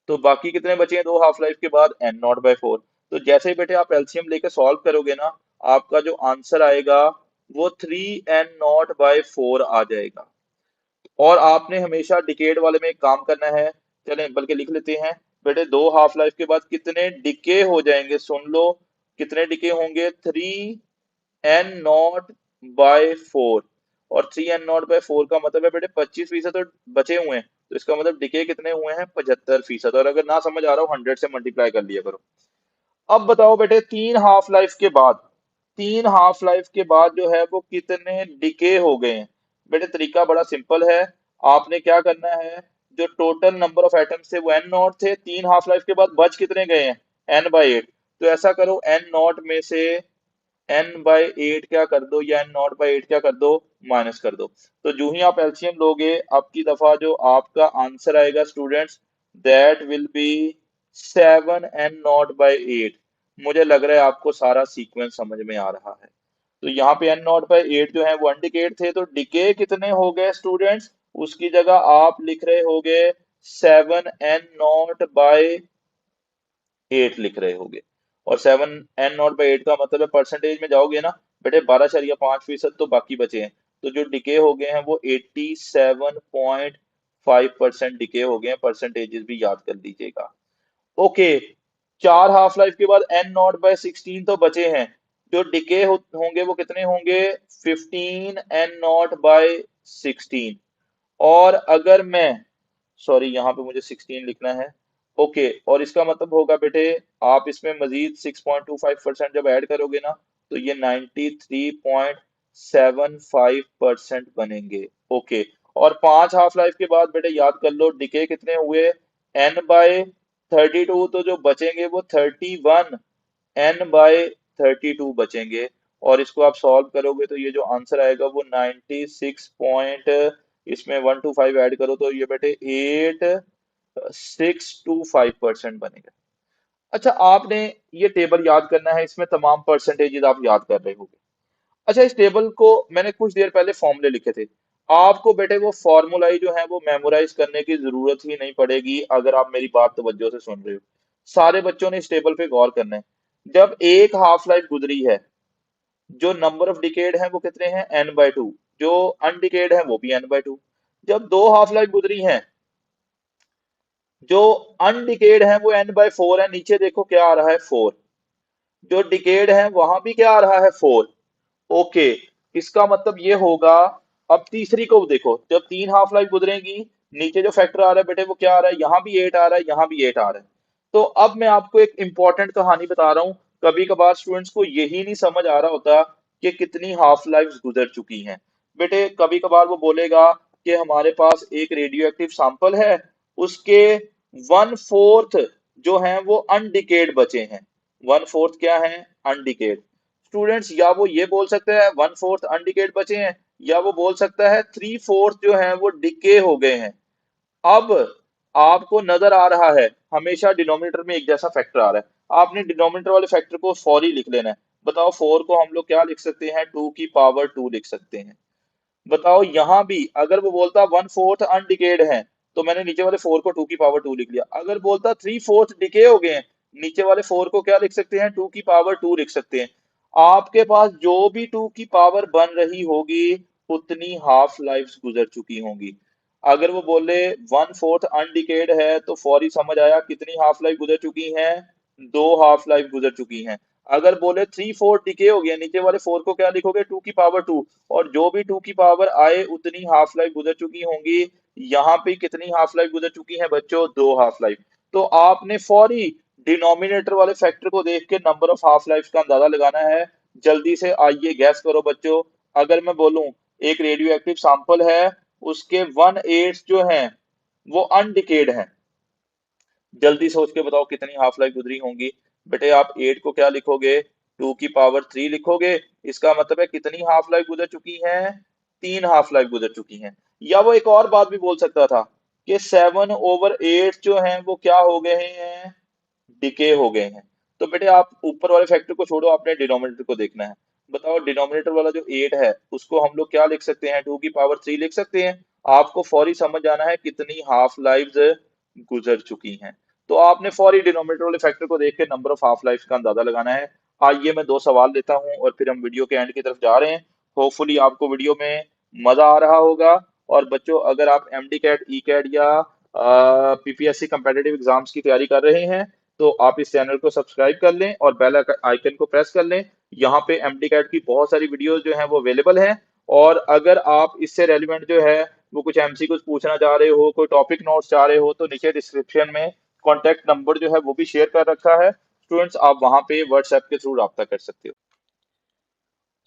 तो बाकी कितने बचे हैं दो हाफ लाइफ के बाद, n0/4। तो जैसे ही बेटे आप एलसीएम लेके सॉल्व करोगे ना, आपका जो आंसर आएगा वो 3n0/4 आ जाएगा। और आपने हमेशा डिकेड वाले में एक काम करना है, चलें बल्कि लिख लेते हैं। बेटे दो हाफ लाइफ के बाद कितने डिके हो जाएंगे, सुन लो कितने डिके होंगे, 3n0/4। और 3n0/4 का मतलब है बेटे 25% तो बचे हुए हैं, तो इसका मतलब डिके कितने हुए हैं, 75%। और अगर ना समझ आ रहा हो 100 से मल्टीप्लाई कर लिया करो। अब बताओ बेटे तीन हाफ लाइफ के बाद, तीन हाफ लाइफ के बाद जो है वो कितने डिके हो गए हैं। बेटे तरीका बड़ा सिंपल है, आपने क्या करना है, जो टोटल नंबर ऑफ एटम्स थे वो n0 थे, तीन हाफ लाइफ के बाद बच कितने गए हैं, n/8। तो ऐसा करो n0 में से n/8 क्या कर दो, या n0/8 क्या कर दो, माइनस कर दो। तो जो ही आप एलसीएम लोगे अब की दफा जो आपका आंसर आएगा students, that will B 7n0/8। मुझे लग रहा है आपको सारा सीक्वेंस समझ में आ रहा है। तो यहाँ पे n0/8 जो है वो अनडिकेड थे, तो डिके कितने हो गए स्टूडेंट्स, उसकी जगह आप लिख रहे होगे 7n0/8 लिख रहे होगे। और 7n0/8 का मतलब है, परसेंटेज में जाओगे ना बेटे, 12.5% तो बाकी बचे हैं। तो जो डिके हो गए हैं वो 87.5% डिके हो गए हैं। परसेंटेजेस भी याद कर लीजिएगा। ओके, चार हाफ लाइफ के बाद n0/16 तो बचे हैं, जो डिके होंगे वो कितने होंगे, 15n0/16। और अगर मैं सॉरी, यहाँ पे मुझे 16 लिखना है। ओके, और इसका मतलब होगा बेटे, आप इसमें मजीद 6.25% जब ऐड करोगे ना, तो ये 93.75% बनेंगे। ओके, और 5 हाफ लाइफ के बाद बेटे याद कर लो डिके कितने हुए, n/32, तो जो बचेंगे वो 31, n/32 बचेंगे। और इसको आप सॉल्व करोगे तो ये जो आंसर आएगा वो 96 पॉइंट, इसमें 125 ऐड करो तो ये बेटे 8625% बनेगा। अच्छा, आपने ये टेबल याद करना है, इसमें तमाम परसेंटेजेस आप याद कर रहे होगे। अच्छा, इस टेबल को मैंने कुछ देर पहले फॉर्मूले लिखे थे, आपको बेटे वो फॉर्मूला ही जो है वो मेमोराइज करने की जरूरत ही नहीं पड़ेगी अगर आप मेरी बात तवज्जो से सुन रहे हो। सारे बच्चों ने इस टेबल पे गौर करना है। जब एक हाफ लाइफ गुजरी है, जो नंबर ऑफ डिकेड है वो कितने हैं, n/2, जो अनडिकेड है वो भी n/2। जब दो हाफ लाइफ गुजरी हैं, जो अनडिकेड है वो n/4 है, नीचे देखो क्या आ रहा है, 4। जो डिकेड है वहां भी क्या आ रहा है, 4। ओके, इसका मतलब ये होगा, अब तीसरी को देखो, जब 3 हाफ लाइफ गुजरेंगी, नीचे जो फैक्टर आ रहा है बेटे वो क्या आ रहा है, यहाँ भी 8 आ रहा है, यहाँ भी 8 आ रहा है। तो अब मैं आपको एक इंपॉर्टेंट कहानी बता रहा हूँ। कभी कभार स्टूडेंट्स को यही नहीं समझ आ रहा होता कि कितनी हाफ लाइफ गुजर चुकी हैं। बेटे कभी कभार वो बोलेगा कि हमारे पास एक रेडियो एक्टिव सैंपल है, उसके 1/4 जो है वो अनडिकेड बचे हैं। 1/4 क्या है, अनडिकेड। स्टूडेंट्स, या वो ये बोल सकता है 1/4 अनडिकेड बचे हैं, या वो बोल सकता है 3/4 जो है वो डिके हो गए हैं। अब आपको नजर आ रहा है हमेशा डिनोमिनेटर में एक जैसा फैक्टर आ रहा है, आपने डिनोमिनेटर वाले फैक्टर को 4 ही लिख लेना है। बताओ 4 को हम लोग क्या लिख सकते हैं, 2 की पावर 2 लिख सकते हैं। बताओ यहां भी अगर वो बोलता 1/4 अनडिकेड है, तो मैंने नीचे वाले 4 को 2 की पावर 2 लिख लिया। अगर बोलता 3/4 डिके हो गए हैं, नीचे वाले 4 को क्या लिख सकते हैं, 2 की पावर 2 लिख सकते हैं। आपके पास जो भी 2 की पावर बन रही होगी, उतनी हाफ लाइफ गुजर चुकी होंगी। अगर वो बोले 1/4 अनडिकेड है, तो फौरी समझ आया कितनी हाफ लाइफ गुजर चुकी हैं, 2 हाफ लाइफ गुजर चुकी हैं। अगर बोले 3/4 डिके हो गया, नीचे वाले 4 को क्या लिखोगे, 2 की पावर 2, और जो भी 2 की पावर आए उतनी हाफ लाइफ गुजर चुकी होंगी। यहाँ पे कितनी हाफ लाइफ गुजर चुकी है बच्चों, 2 हाफ लाइफ। तो आपने फौरी डिनोमिनेटर वाले फैक्टर को देख के नंबर ऑफ हाफ लाइफ का अंदाजा लगाना है। जल्दी से आइए गैस करो बच्चों। अगर मैं बोलूं एक रेडियो एक्टिव सैंपल है, उसके 1/8 जो है वो अनडिकेड है, जल्दी सोच के बताओ कितनी हाफ लाइफ गुजरी होंगी। बेटे आप 8 को क्या लिखोगे, 2 की पावर 3 लिखोगे। इसका मतलब है कितनी हाफ लाइफ गुजर चुकी हैं, 3 हाफ लाइफ गुजर चुकी हैं। या वो एक और बात भी बोल सकता था कि 7/8 जो हैं वो क्या हो गए हैं, डिके हो गए हैं। तो बेटे आप ऊपर वाले फैक्टर को छोड़ो, आपने डिनोमिनेटर को देखना है। बताओ डिनोमिनेटर वाला जो 8 है उसको हम लोग क्या लिख सकते हैं, 2 की पावर 3 लिख सकते हैं। आपको फौरी समझ आना है कितनी हाफ लाइफ गुजर चुकी हैं। तो आपने फौरी डिनोमिनेटर वाले फैक्टर को देख के नंबर ऑफ हाफ लाइफ का अंदाजा लगाना है। आइए मैं 2 सवाल लेता हूं और फिर हम वीडियो के एंड की तरफ जा रहे हैं। होपफुली आपको वीडियो में मजा आ रहा होगा। और बच्चों अगर आप एमडी कैट, ई कैट या पीपीएससी कंपेटिटिव एग्जाम्स की तैयारी कर रहे हैं, तो आप इस चैनल को सब्सक्राइब कर लें और बेल आइकन को प्रेस कर लें। यहाँ पे एमडी कैट की बहुत सारी वीडियोस जो हैं वो अवेलेबल हैं। और अगर आप इससे रेलिवेंट जो है वो कुछ एमसीक्यूज पूछना चाह रहे हो, कोई टॉपिक नोट्स चाह रहे हो, तो नीचे डिस्क्रिप्शन में कॉन्टैक्ट नंबर जो है वो भी शेयर कर रखा है। स्टूडेंट्स आप वहां पे व्हाट्सएप के थ्रू रब्ता कर सकते हो।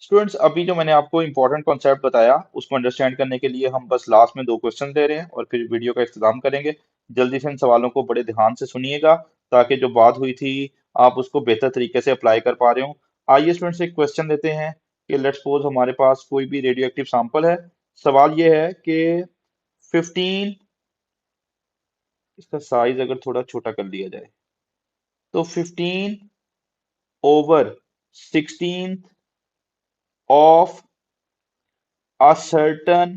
स्टूडेंट्स अभी जो मैंने आपको इंपॉर्टेंट कॉन्सेप्ट बताया उसको अंडरस्टैंड करने के लिए हम बस लास्ट में 2 क्वेश्चन दे रहे हैं और फिर वीडियो का इख्तिताम करेंगे। जल्दी से इन सवालों को बड़े ध्यान से सुनिएगा ताकि जो बात हुई थी आप उसको बेहतर तरीके से अप्लाई कर पा रहे हो। आइए स्टूडेंट्स एक क्वेश्चन देते हैं कि लेट्स सपोज हमारे पास कोई भी रेडियो एक्टिव सैंपल है। सवाल ये है कि 15, इसका साइज अगर थोड़ा छोटा कर लिया जाए, तो 15/16 of a certain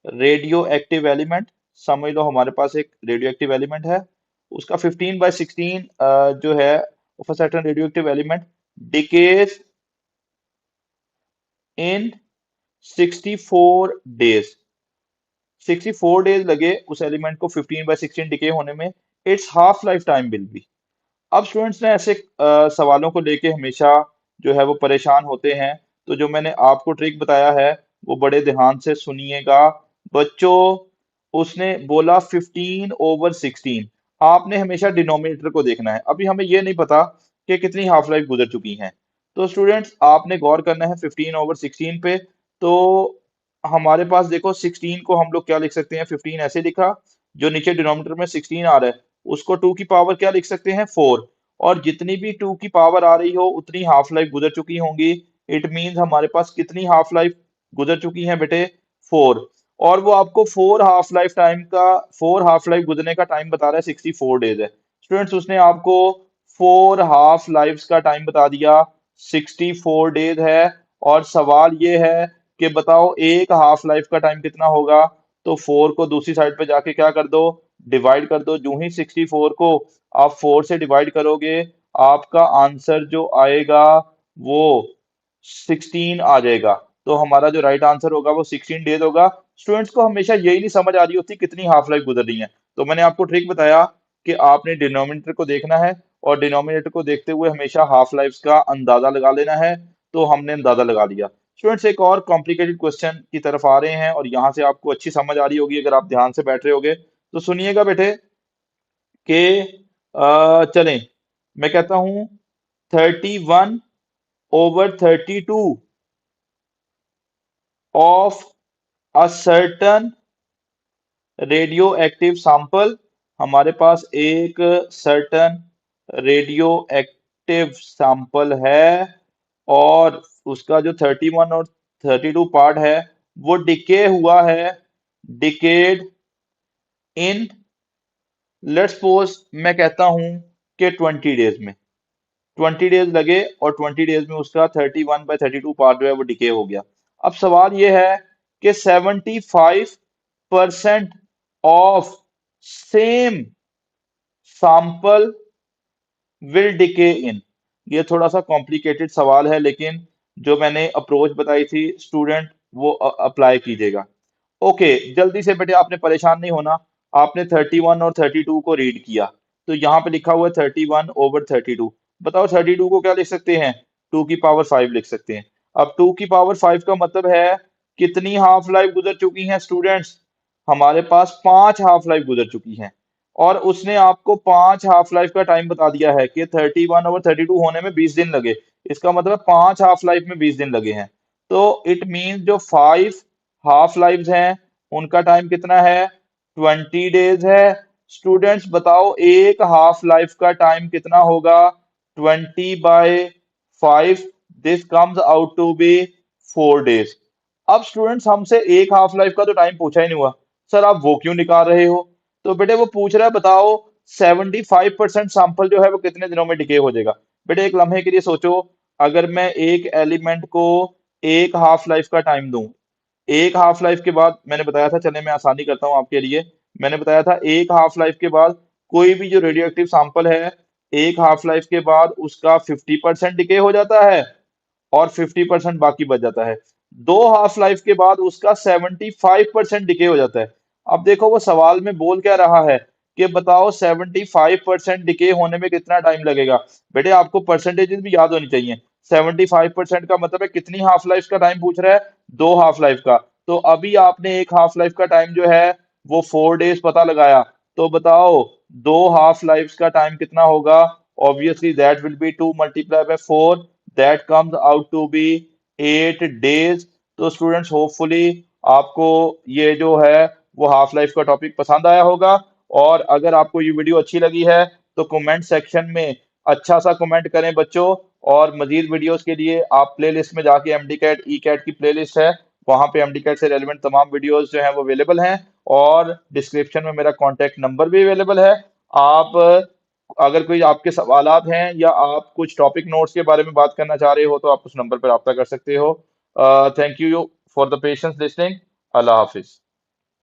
radio active element. समझ लो हमारे पास एक रेडियो एक्टिव एलिमेंट है, उसका 15/16 जो है of a certain radio active element decays in 64 days. 64 days लगे उस एलिमेंट को 15/16 डिके होने में। It's half life time will be. अब स्टूडेंट्स ने ऐसे सवालों को लेके हमेशा जो है वो परेशान होते हैं। तो जो मैंने आपको ट्रिक बताया है वो बड़े ध्यान से सुनिएगा बच्चों। उसने बोला 15/16। आपने हमेशा डिनोमिनेटर को देखना है। अभी हमें ये नहीं पता कि कितनी हाफ लाइफ गुजर चुकी हैं। तो स्टूडेंट्स आपने गौर करना है 15/16 पे। तो हमारे पास देखो 16 को हम लोग क्या लिख सकते हैं, 15 ऐसे लिखा, जो नीचे डिनोमिनेटर में 16 आ रहा है उसको 2 की पावर क्या लिख सकते हैं, 4। और जितनी भी 2 की पावर आ रही हो उतनी हाफ लाइफ गुजर चुकी होंगी। इट मीन्स हमारे पास कितनी हाफ लाइफ गुजर चुकी हैं बेटे, 4। और वो आपको फोर हाफ लाइफ गुजरने का टाइम बता रहा है 64 डेज है। स्टूडेंट्स उसने आपको 4 हाफ लाइफ्स का टाइम बता दिया, 64 डेज है। और सवाल ये है कि बताओ एक हाफ लाइफ का टाइम कितना होगा। तो 4 को दूसरी साइड पे जाके क्या कर दो, डिवाइड कर दो। जो ही 64 को आप 4 से डिवाइड करोगे, आपका आंसर जो आएगा वो 16 आ जाएगा। तो हमारा जो राइट आंसर होगा वो 16 डेज होगा। स्टूडेंट्स को हमेशा यही नहीं समझ आ रही होती कितनी हाफ लाइफ गुजर रही है। तो मैंने आपको ट्रिक बताया कि आपने डिनोमिनेटर को देखना है, और डिनोमिनेटर को देखते हुए हमेशा हाफ लाइफ का अंदाजा लगा लेना है। तो हमने अंदाजा लगा लिया। स्टूडेंट्स एक और कॉम्प्लिकेटेड क्वेश्चन की तरफ आ रहे हैं, और यहाँ से आपको अच्छी समझ आ रही होगी अगर आप ध्यान से बैठ रहे होगे। तो सुनिएगा बेटे कि चलें, मैं कहता हूं 31/32 of a certain radio active sample. हमारे पास एक सर्टन रेडियो एक्टिव सैंपल है, और उसका जो 31 और 32 पार्ट है वो डिके हुआ है, डिकेड इन, लेट्स सपोज मैं कहता हूं कि 20 डेज में, 20 डेज लगे, और 20 डेज में उसका 31/32 पार्ट जो है वो डिके हो गया। अब सवाल ये है कि 75% of same sample will decay in. ये थोड़ा सा कॉम्प्लिकेटेड सवाल है, लेकिन जो मैंने अप्रोच बताई थी स्टूडेंट वो अप्लाई कीजिएगा। ओके, जल्दी से बेटे आपने परेशान नहीं होना। आपने 31 और 32 को रीड किया, तो यहाँ पे लिखा हुआ है 31/32। बताओ 32 को क्या लिख सकते हैं, 2 की पावर 5 लिख सकते हैं। अब 2 की पावर 5 का मतलब है कितनी हाफ लाइफ गुजर चुकी हैं स्टूडेंट्स, हमारे पास 5 हाफ लाइफ गुजर चुकी हैं। और उसने आपको 5 हाफ लाइफ का टाइम बता दिया है कि 31/32 होने में 20 दिन लगे। इसका मतलब 5 हाफ लाइफ में 20 दिन लगे हैं। तो इट मीन जो 5 हाफ लाइव्स हैं उनका टाइम कितना है, 20 डेज है। स्टूडेंट्स बताओ एक हाफ लाइफ का टाइम कितना होगा, 20/5, this comes out to be 4 days. अब स्टूडेंट्स हमसे एक हाफ लाइफ का तो टाइम पूछा ही नहीं हुआ, सर आप वो क्यों निकाल रहे हो। तो बेटे वो पूछ रहा है बताओ 75% सैंपल जो है वो कितने दिनों में डिके हो जाएगा। बेटे एक लम्हे के लिए सोचो, अगर मैं एक एलिमेंट को एक हाफ लाइफ का टाइम दूं, एक हाफ लाइफ के बाद मैंने बताया था, चले मैं आसानी करता हूं आपके लिए। मैंने बताया था एक हाफ लाइफ के बाद कोई भी जो रेडियो एक्टिव सैंपल है, एक हाफ लाइफ के बाद उसका 50% डिके हो जाता है, और 50% बाकी बच जाता है। 2 हाफ लाइफ के बाद उसका 75% डिके हो जाता है। अब देखो वो सवाल में बोल क्या रहा है कि बताओ 75% डिके होने में कितना टाइम लगेगा। बेटे आपको परसेंटेजेस भी याद होनी चाहिए। 75% का मतलब है कितनी हाफ लाइफ का टाइम पूछ रहा है, 2 हाफ लाइफ का। तो अभी आपने एक हाफ लाइफ का टाइम जो है वो 4 डेज पता लगाया। तो बताओ 2 हाफ लाइफ का टाइम कितना होगा। Obviously that will be 2 × 4, that comes out to be 8 days. तो स्टूडेंट्स होपफुली आपको ये जो है वो हाफ लाइफ का टॉपिक पसंद आया होगा। और अगर आपको ये वीडियो अच्छी लगी है तो कमेंट सेक्शन में अच्छा सा कमेंट करें बच्चों। और मजीद वीडियोस के लिए आप प्लेलिस्ट में जाके एमडी कैट ई कैट की प्लेलिस्ट है, वहां पे एमडी कैट से रेलिवेंट तमाम वीडियोस जो हैं वो अवेलेबल हैं। और डिस्क्रिप्शन में मेरा कॉन्टैक्ट नंबर भी अवेलेबल है। आप अगर कोई आपके सवालात हैं या आप कुछ टॉपिक नोट्स के बारे में बात करना चाह रहे हो तो आप उस नंबर पर रब्ता कर सकते हो। Thank you for the patience listening. Allah Hafiz.